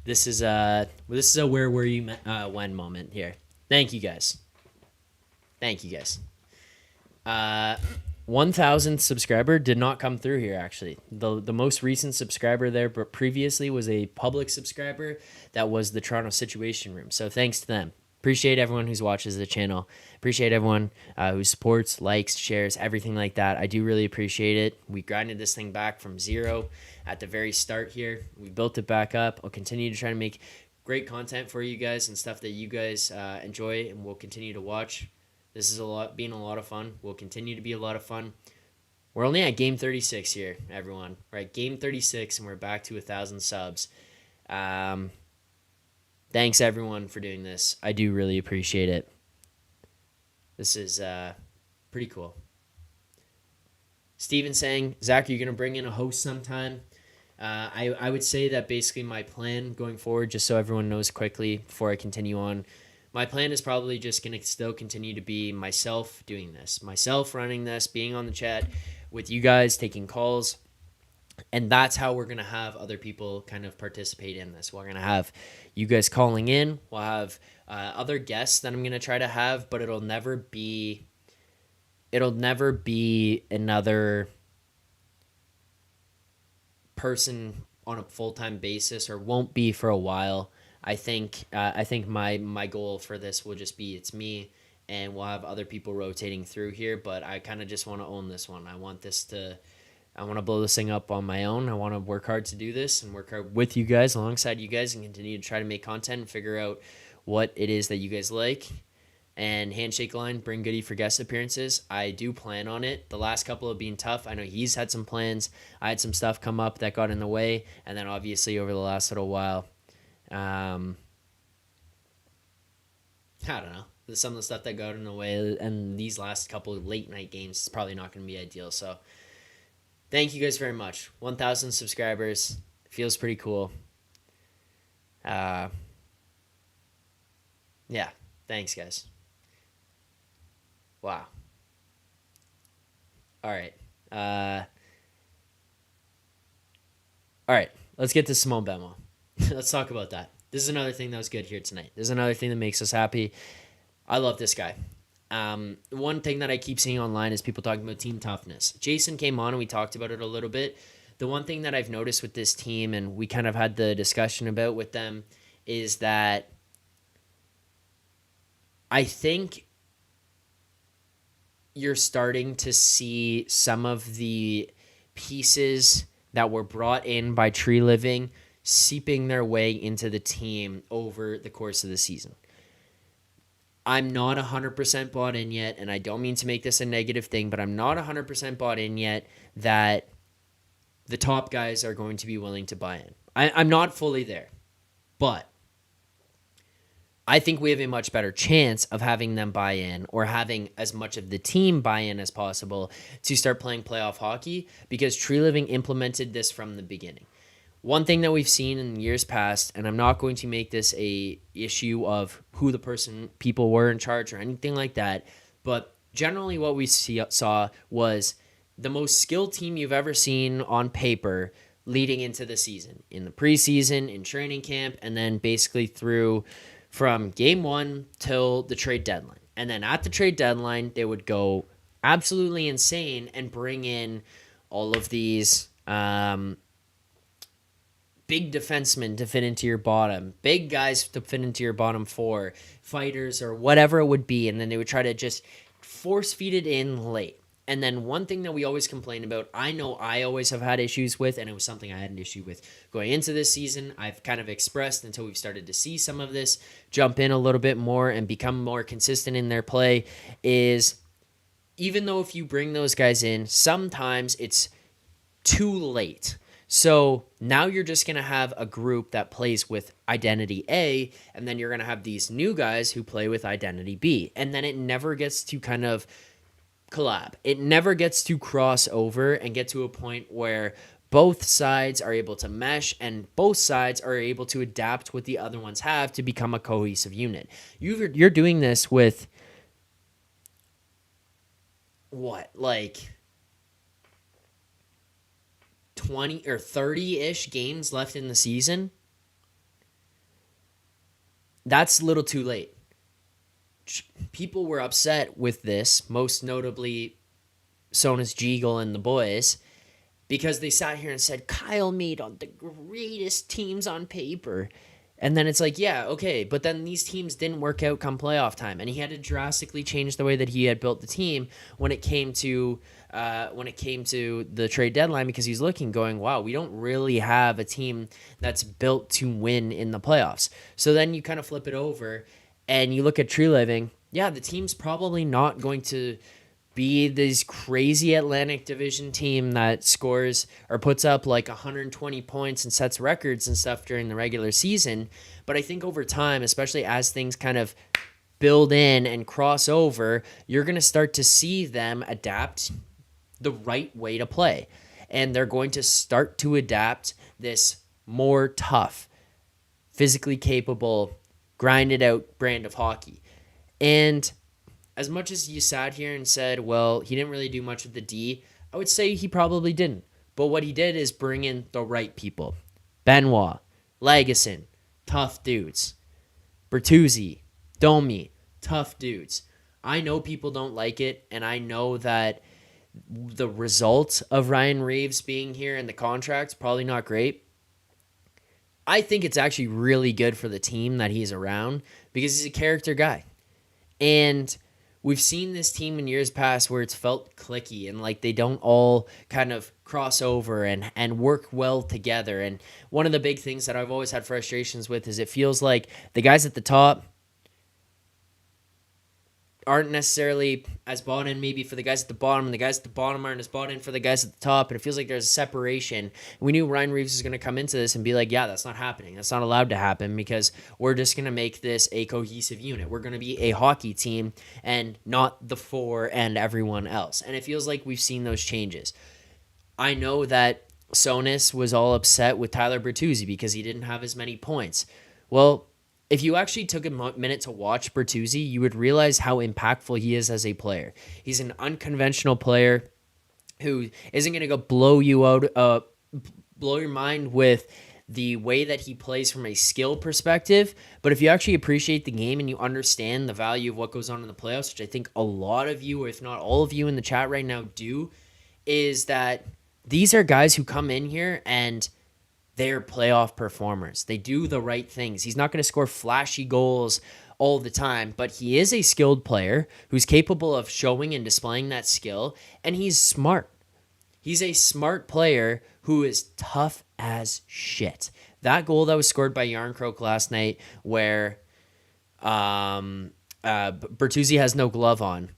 This is a where were you when moment here. Thank you guys. 1,000 subscriber did not come through here, actually. The most recent subscriber there previously was a public subscriber that was the Toronto Situation Room. So thanks to them. Appreciate everyone who watches the channel. Appreciate everyone who supports, likes, shares, everything like that. I do really appreciate it. We grinded this thing back from 0 at the very start here. We built it back up. I'll continue to try to make great content for you guys and stuff that you guys enjoy and will continue to watch. This is being a lot of fun. Will continue to be a lot of fun. We're only at game 36 here, everyone. We're at game 36, and we're back to 1,000 subs. Thanks, everyone, for doing this. I do really appreciate it. This is pretty cool. Steven saying, Zach, are you going to bring in a host sometime? I would say that basically my plan going forward, just so everyone knows quickly before I continue on, my plan is probably just going to still continue to be myself doing this, myself running this, being on the chat with you guys, taking calls. And that's how we're going to have other people kind of participate in this. We're going to have you guys calling in. We'll have other guests that I'm going to try to have, but it'll never be another person on a full-time basis, or won't be for a while. I think my goal for this will just be it's me, and we'll have other people rotating through here, but I kind of just want to own this one. I want to blow this thing up on my own. I want to work hard to do this and work hard with you guys, alongside you guys, and continue to try to make content and figure out what it is that you guys like. And handshake line, bring Goody for guest appearances. I do plan on it. The last couple have been tough. I know he's had some plans. I had some stuff come up that got in the way. And then obviously over the last little while, I don't know. Some of the stuff that got in the way, and these last couple of late night games is probably not going to be ideal. So thank you guys very much. 1,000 subscribers. Feels pretty cool. Yeah. Thanks, guys. Wow. All right. All right. Let's get to Simone Bemo. Let's talk about that. This is another thing that was good here tonight. This is another thing that makes us happy. I love this guy. One thing that I keep seeing online is people talking about team toughness. Jason came on and we talked about it a little bit. The one thing that I've noticed with this team, and we kind of had the discussion about with them, is that I think you're starting to see some of the pieces that were brought in by Tree Living seeping their way into the team over the course of the season. I'm not 100% bought in yet, and I don't mean to make this a negative thing, but I'm not 100% bought in yet that the top guys are going to be willing to buy in. I'm not fully there, but I think we have a much better chance of having them buy in, or having as much of the team buy in as possible to start playing playoff hockey, because Tree Living implemented this from the beginning. One thing that we've seen in years past, and I'm not going to make this a issue of who people were in charge or anything like that, but generally what we saw was the most skilled team you've ever seen on paper leading into the season, in the preseason, in training camp, and then basically through from game one till the trade deadline. And then at the trade deadline, they would go absolutely insane and bring in all of these big defensemen to fit into your bottom, big guys to fit into your bottom four, fighters or whatever it would be. And then they would try to just force feed it in late. And then one thing that we always complain about, I know I always have had issues with, and it was something I had an issue with going into this season, I've kind of expressed until we've started to see some of this jump in a little bit more and become more consistent in their play, is even though if you bring those guys in, sometimes it's too late. So now you're just going to have a group that plays with identity A, and then you're going to have these new guys who play with identity B. And then it never gets to kind of collab. It never gets to cross over and get to a point where both sides are able to mesh and both sides are able to adapt what the other ones have to become a cohesive unit. You're doing this with what, like 20 or 30-ish games left in the season? That's a little too late. People were upset with this, most notably Sonas Jeagle and the boys, because they sat here and said Kyle made on the greatest teams on paper. And then it's like, yeah, okay, but then these teams didn't work out come playoff time, and he had to drastically change the way that he had built the team when it came to the trade deadline, because he's looking, going, wow, we don't really have a team that's built to win in the playoffs. So then you kind of flip it over, and you look at Tree Living. Yeah, the team's probably not going to be this crazy Atlantic Division team that scores or puts up like 120 points and sets records and stuff during the regular season. But I think over time, especially as things kind of build in and cross over, you're going to start to see them adapt the right way to play. And they're going to start to adapt this more tough, physically capable, grinded out brand of hockey. And as much as you sat here and said, well, he didn't really do much with the D, I would say he probably didn't. But what he did is bring in the right people. Benoit, Lagesson, tough dudes. Bertuzzi, Domi, tough dudes. I know people don't like it, and I know that the result of Ryan Reaves being here and the contract's probably not great. I think it's actually really good for the team that he's around because he's a character guy. And we've seen this team in years past where it's felt cliquey and like they don't all kind of cross over and work well together. And one of the big things that I've always had frustrations with is it feels like the guys at the top aren't necessarily as bought in maybe for the guys at the bottom, and the guys at the bottom aren't as bought in for the guys at the top, and it feels like there's a separation. We knew Ryan Reaves was going to come into this and be like, yeah, that's not happening. That's not allowed to happen because we're just going to make this a cohesive unit. We're going to be a hockey team and not the four and everyone else. And it feels like we've seen those changes. I know that Sonis was all upset with Tyler Bertuzzi because he didn't have as many points. Well, if you actually took a minute to watch Bertuzzi, you would realize how impactful he is as a player. He's an unconventional player who isn't going to go blow you out, blow your mind with the way that he plays from a skill perspective. But if you actually appreciate the game and you understand the value of what goes on in the playoffs, which I think a lot of you, if not all of you in the chat right now do, is that these are guys who come in here and they're playoff performers. They do the right things. He's not going to score flashy goals all the time, but he is a skilled player who's capable of showing and displaying that skill, and he's smart. He's a smart player who is tough as shit. That goal that was scored by Yarncroke last night where Bertuzzi has no glove on.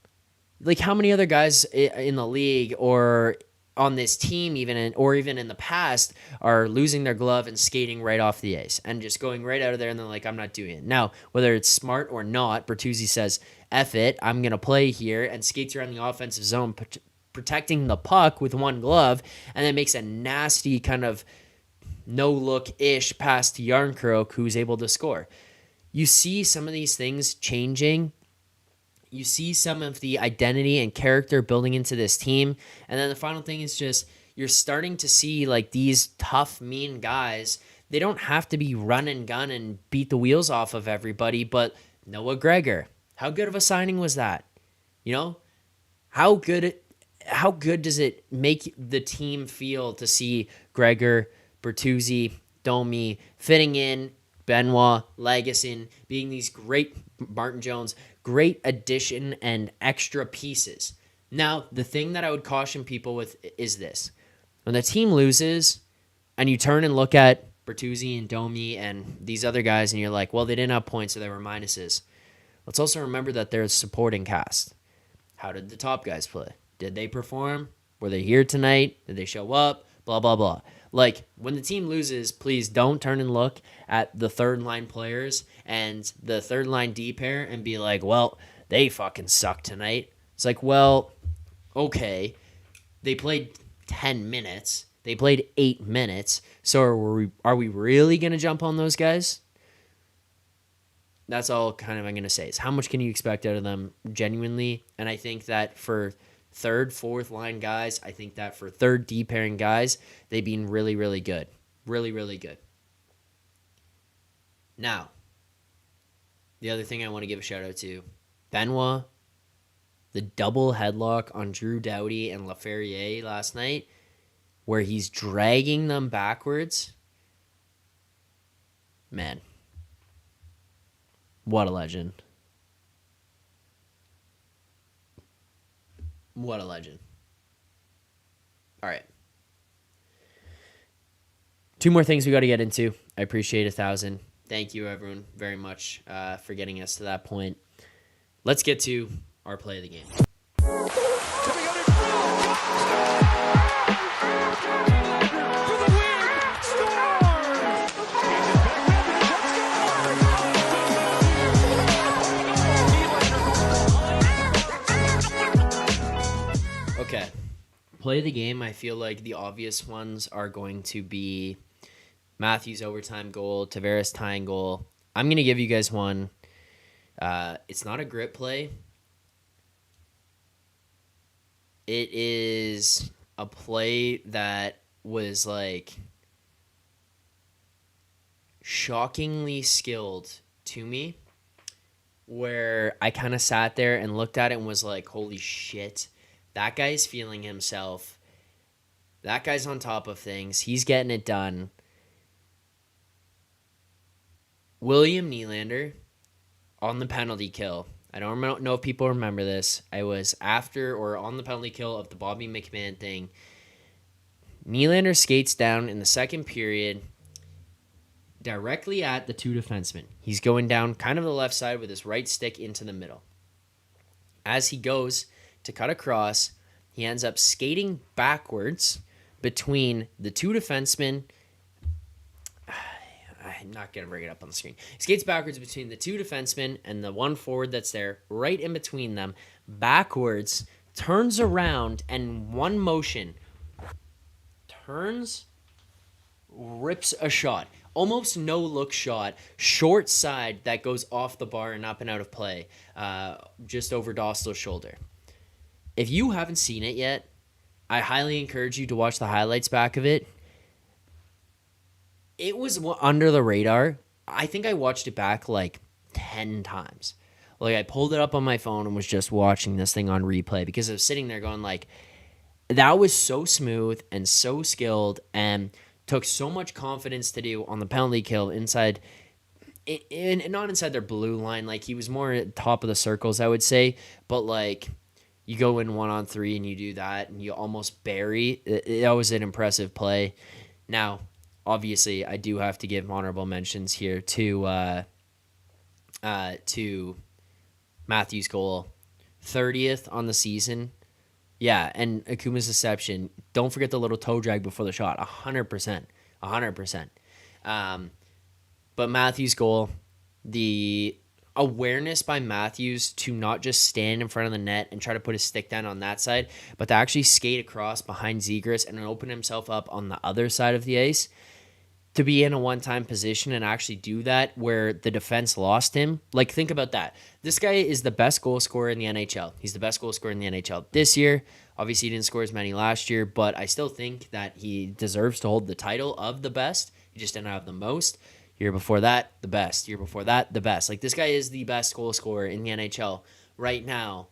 Like, how many other guys in the league or on this team even in the past are losing their glove and skating right off the ice and just going right out of there and they're like, I'm not doing it. Now, whether it's smart or not, Bertuzzi says, F it, I'm going to play here, and skates around the offensive zone protecting the puck with one glove, and then makes a nasty kind of no-look-ish pass to Yarncroke, who's able to score. You see some of these things changing. You see some of the identity and character building into this team. And then the final thing is just you're starting to see like these tough, mean guys. They don't have to be run and gun and beat the wheels off of everybody, but Noah Gregor, how good of a signing was that? You know, how good does it make the team feel to see Gregor, Bertuzzi, Domi fitting in, Benoit, Lagesson being these great, Martin Jones, great addition and extra pieces. Now, the thing that I would caution people with is this. When the team loses and you turn and look at Bertuzzi and Domi and these other guys and you're like, well, they didn't have points, so they were minuses. Let's also remember that they're a supporting cast. How did the top guys play? Did they perform? Were they here tonight? Did they show up? Blah, blah, blah. Like, when the team loses, please don't turn and look at the third-line players and the third-line D pair and be like, well, they fucking suck tonight. It's like, well, okay, they played 10 minutes. They played 8 minutes. So are we really going to jump on those guys? That's all kind of I'm going to say is how much can you expect out of them genuinely? And I think that for third, fourth line guys, I think that for third D pairing guys, they've been really, really good. Really, really good. Now, the other thing I want to give a shout out to, Benoit, the double headlock on Drew Doughty and LaFerriere last night, where he's dragging them backwards. Man, What a legend. What a legend. All right. 2 more things we got to get into. I appreciate 1,000. Thank you, everyone, very much for getting us to that point. Let's get to our play of the game. Okay. Play of the game, I feel like the obvious ones are going to be Matthews' overtime goal, Tavares' tying goal. I'm going to give you guys one. It's not a grit play. It is a play that was like shockingly skilled to me, where I kind of sat there and looked at it and was like, holy shit, that guy's feeling himself. That guy's on top of things. He's getting it done. William Nylander on the penalty kill. I don't know if people remember this. I was after or on the penalty kill of the Bobby McMahon thing. Nylander skates down in the second period directly at the 2 defensemen. He's going down kind of the left side with his right stick into the middle. As he goes to cut across, he ends up skating backwards between the 2 defensemen. I'm not going to bring it up on the screen. He skates backwards between the 2 defensemen and the 1 forward that's there, right in between them, backwards, turns around, and one motion, turns, rips a shot. Almost no-look shot, short side that goes off the bar and up and out of play, just over Dostal's shoulder. If you haven't seen it yet, I highly encourage you to watch the highlights back of it. It was under the radar. I think I watched it back like 10 times. Like, I pulled it up on my phone and was just watching this thing on replay because I was sitting there going like, that was so smooth and so skilled and took so much confidence to do on the penalty kill inside, not inside their blue line. Like, he was more at the top of the circles, I would say. But, like, you go in 1-on-3 and you do that and you almost bury. That was an impressive play. Now, obviously, I do have to give honorable mentions here to Matthews' goal. 30th on the season. Yeah, and Akuma's deception. Don't forget the little toe drag before the shot. 100%. 100%. But Matthews' goal, the awareness by Matthews to not just stand in front of the net and try to put his stick down on that side, but to actually skate across behind Zegras and open himself up on the other side of the ice, to be in a one-time position and actually do that where the defense lost him. Like, think about that. This guy is the best goal scorer in the NHL. He's the best goal scorer in the NHL this year. Obviously, he didn't score as many last year, but I still think that he deserves to hold the title of the best. He just didn't have the most. Year before that, the best. Year before that, the best. Like, this guy is the best goal scorer in the NHL right now,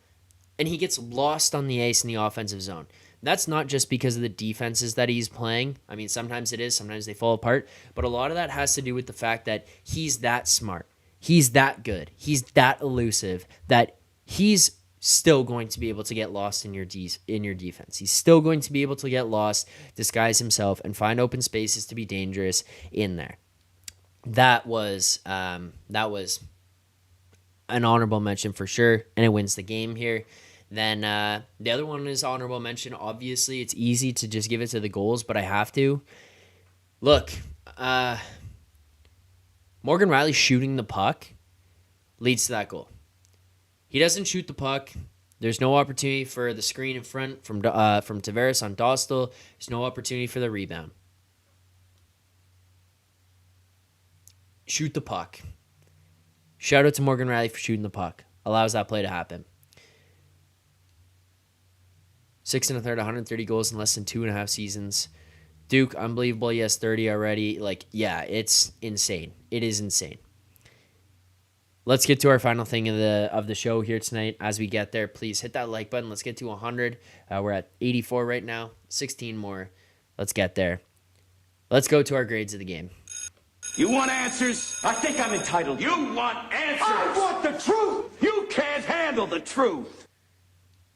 and he gets lost on the ice in the offensive zone. That's not just because of the defenses that he's playing. I mean, sometimes it is. Sometimes they fall apart. But a lot of that has to do with the fact that he's that smart. He's that good. He's that elusive that he's still going to be able to get lost in your defense. He's still going to be able to get lost, disguise himself, and find open spaces to be dangerous in there. That was an honorable mention for sure, and it wins the game here. Then the other one is honorable mention. Obviously, it's easy to just give it to the goals, but I have to. Look, Morgan Rielly shooting the puck leads to that goal. He doesn't shoot the puck. There's no opportunity for the screen in front from Tavares on Dostal. There's no opportunity for the rebound. Shoot the puck. Shout out to Morgan Rielly for shooting the puck. Allows that play to happen. 6 1/3, 130 goals in less than 2.5 seasons. Duke, unbelievable. He has 30 already. Like, yeah, it's insane. It is insane. Let's get to our final thing of the show here tonight. As we get there, please hit that like button. Let's get to 100. We're at 84 right now. 16 more. Let's get there. Let's go to our grades of the game. You want answers? I think I'm entitled. You want answers? I want the truth! You can't handle the truth.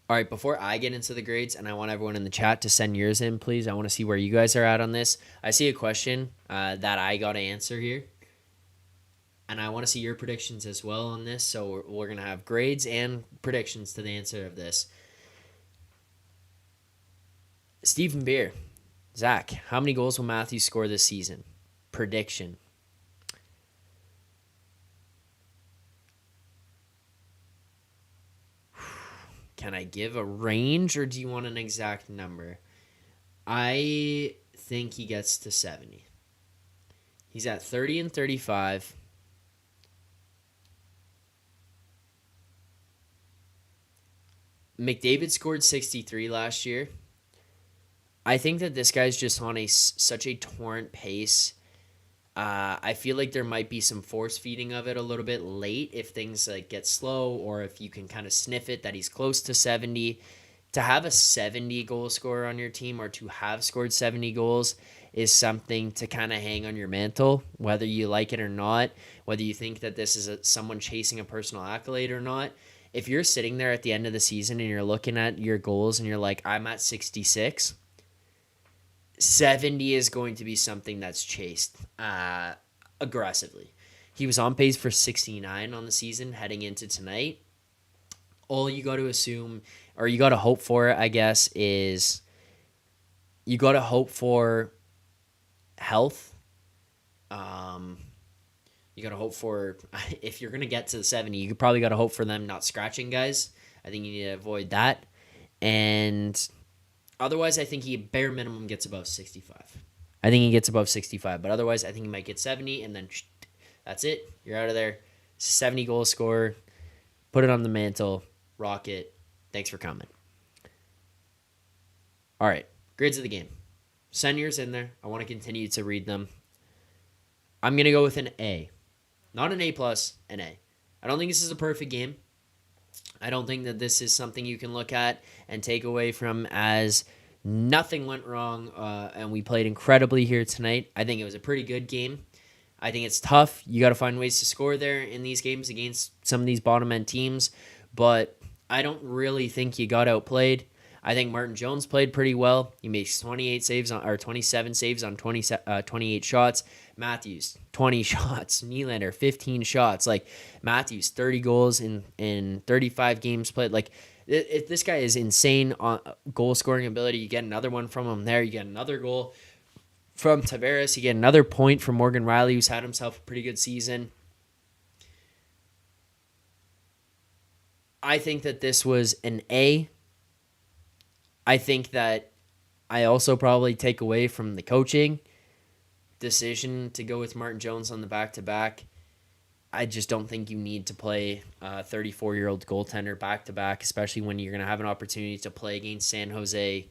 All right, before I get into the grades, and I want everyone in the chat to send yours in, please. I want to see where you guys are at on this. I see a question that I got to answer here. And I want to see your predictions as well on this. So we're going to have grades and predictions to the answer of this. Stephen Beer. Zach, how many goals will Matthews score this season? Prediction. Can I give a range, or do you want an exact number? I think he gets to 70. He's at 30 and 35. McDavid scored 63 last year. I think that this guy's just on such a torrent pace. I feel like there might be some force feeding of it a little bit late if things like get slow, or if you can kind of sniff it that he's close to 70. To have a 70 goal scorer on your team, or to have scored 70 goals, is something to kind of hang on your mantle, whether you like it or not, whether you think that this is someone chasing a personal accolade or not. If you're sitting there at the end of the season and you're looking at your goals and you're like, I'm at 66, 70 is going to be something that's chased aggressively. He was on pace for 69 on the season heading into tonight. All you got to assume, or you got to hope for, I guess, is you got to hope for health. You got to hope for, if you're going to get to the 70, you probably got to hope for them not scratching guys. I think you need to avoid that. And otherwise, I think he bare minimum gets above 65. I think he gets above 65, but otherwise, I think he might get 70, and then that's it. You're out of there. 70 goal scorer. Put it on the mantle. Rock it. Thanks for coming. All right. Grades of the game. Send yours in there. I want to continue to read them. I'm going to go with an A. Not an A+, an A. I don't think this is a perfect game. I don't think that this is something you can look at and take away from as nothing went wrong, and we played incredibly here tonight. I think it was a pretty good game. I think it's tough. You got to find ways to score there in these games against some of these bottom-end teams, but I don't really think you got outplayed. I think Martin Jones played pretty well. He makes 27 saves on 28 shots. Matthews, 20 shots. Nylander, 15 shots. Like, Matthews, 30 goals in 35 games played. Like, if this guy is insane on goal-scoring ability. You get another one from him there. You get another goal from Tavares. You get another point from Morgan Riley, who's had himself a pretty good season. I think that this was an A. I think that I also probably take away from the coaching decision to go with Martin Jones on the back-to-back. I just don't think you need to play a 34-year-old goaltender back-to-back, especially when you're going to have an opportunity to play against San Jose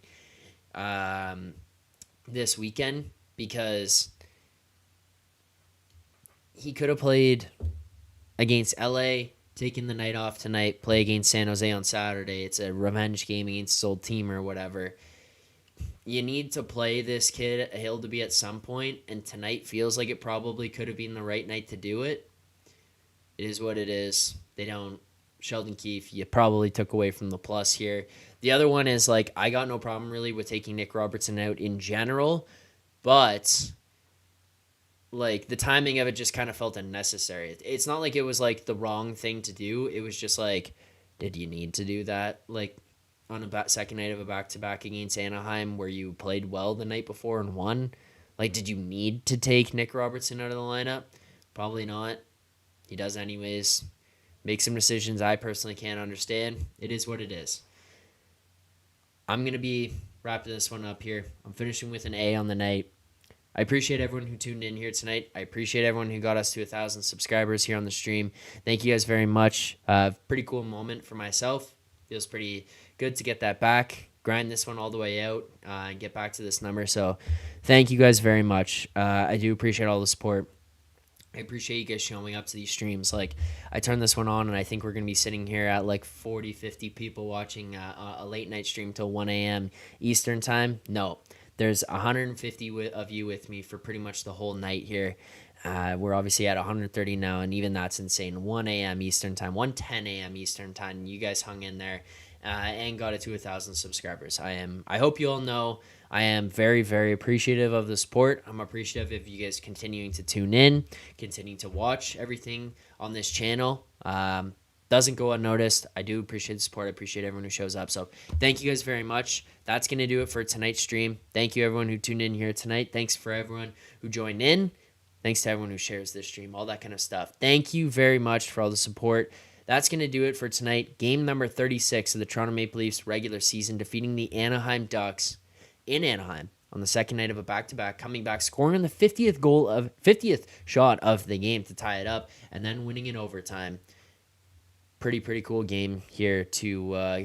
this weekend, because he could have played against LA, taking the night off tonight, play against San Jose on Saturday. It's a revenge game against his old team or whatever. You need to play this kid at Hill to be at some point, and tonight feels like it probably could have been the right night to do it. It is what it is. Sheldon Keefe, you probably took away from the plus here. The other one is, like, I got no problem really with taking Nick Robertson out in general, but like, the timing of it just kind of felt unnecessary. It's not like it was like the wrong thing to do. It was just like, did you need to do that? Like, on a second night of a back-to-back against Anaheim where you played well the night before and won? Like, did you need to take Nick Robertson out of the lineup? Probably not. He does anyways. Make some decisions I personally can't understand. It is what it is. I'm going to be wrapping this one up here. I'm finishing with an A on the night. I appreciate everyone who tuned in here tonight. I appreciate everyone who got us to 1,000 subscribers here on the stream. Thank you guys very much. Pretty cool moment for myself. Feels pretty good to get that back, grind this one all the way out, and get back to this number. So thank you guys very much. I do appreciate all the support. I appreciate you guys showing up to these streams. Like, I turned this one on, and I think we're going to be sitting here at like 40, 50 people watching a late night stream till 1 a.m. Eastern time. No, There's 150 of you with me for pretty much the whole night here. We're obviously at 130 now, and even that's insane. 1 a.m. Eastern time, 1:10 a.m. Eastern time. You guys hung in there and got it to 1,000 subscribers. I hope you all know I am very, very appreciative of the support. I'm appreciative of you guys continuing to tune in, continuing to watch everything on this channel. Doesn't go unnoticed. I do appreciate the support. I appreciate everyone who shows up. So thank you guys very much. That's going to do it for tonight's stream. Thank you everyone who tuned in here tonight. Thanks for everyone who joined in. Thanks to everyone who shares this stream, all that kind of stuff. Thank you very much for all the support. That's going to do it for tonight. Game number 36 of the Toronto Maple Leafs regular season, defeating the Anaheim Ducks in Anaheim on the second night of a back-to-back, coming back, scoring on the 50th shot of the game to tie it up, and then winning in overtime. Pretty cool game here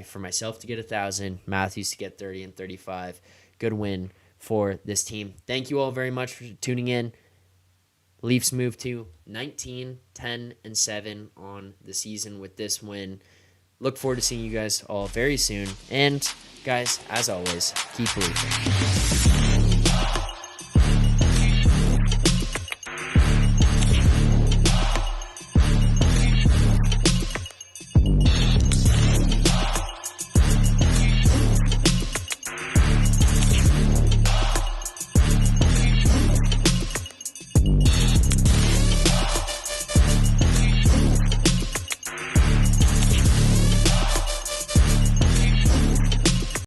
for myself to get 1,000, Matthews to get 30 and 35. Good win for this team. Thank you all very much for tuning in. Leafs move to 19, 10, and 7 on the season with this win. Look forward to seeing you guys all very soon. And guys, as always, keep believing.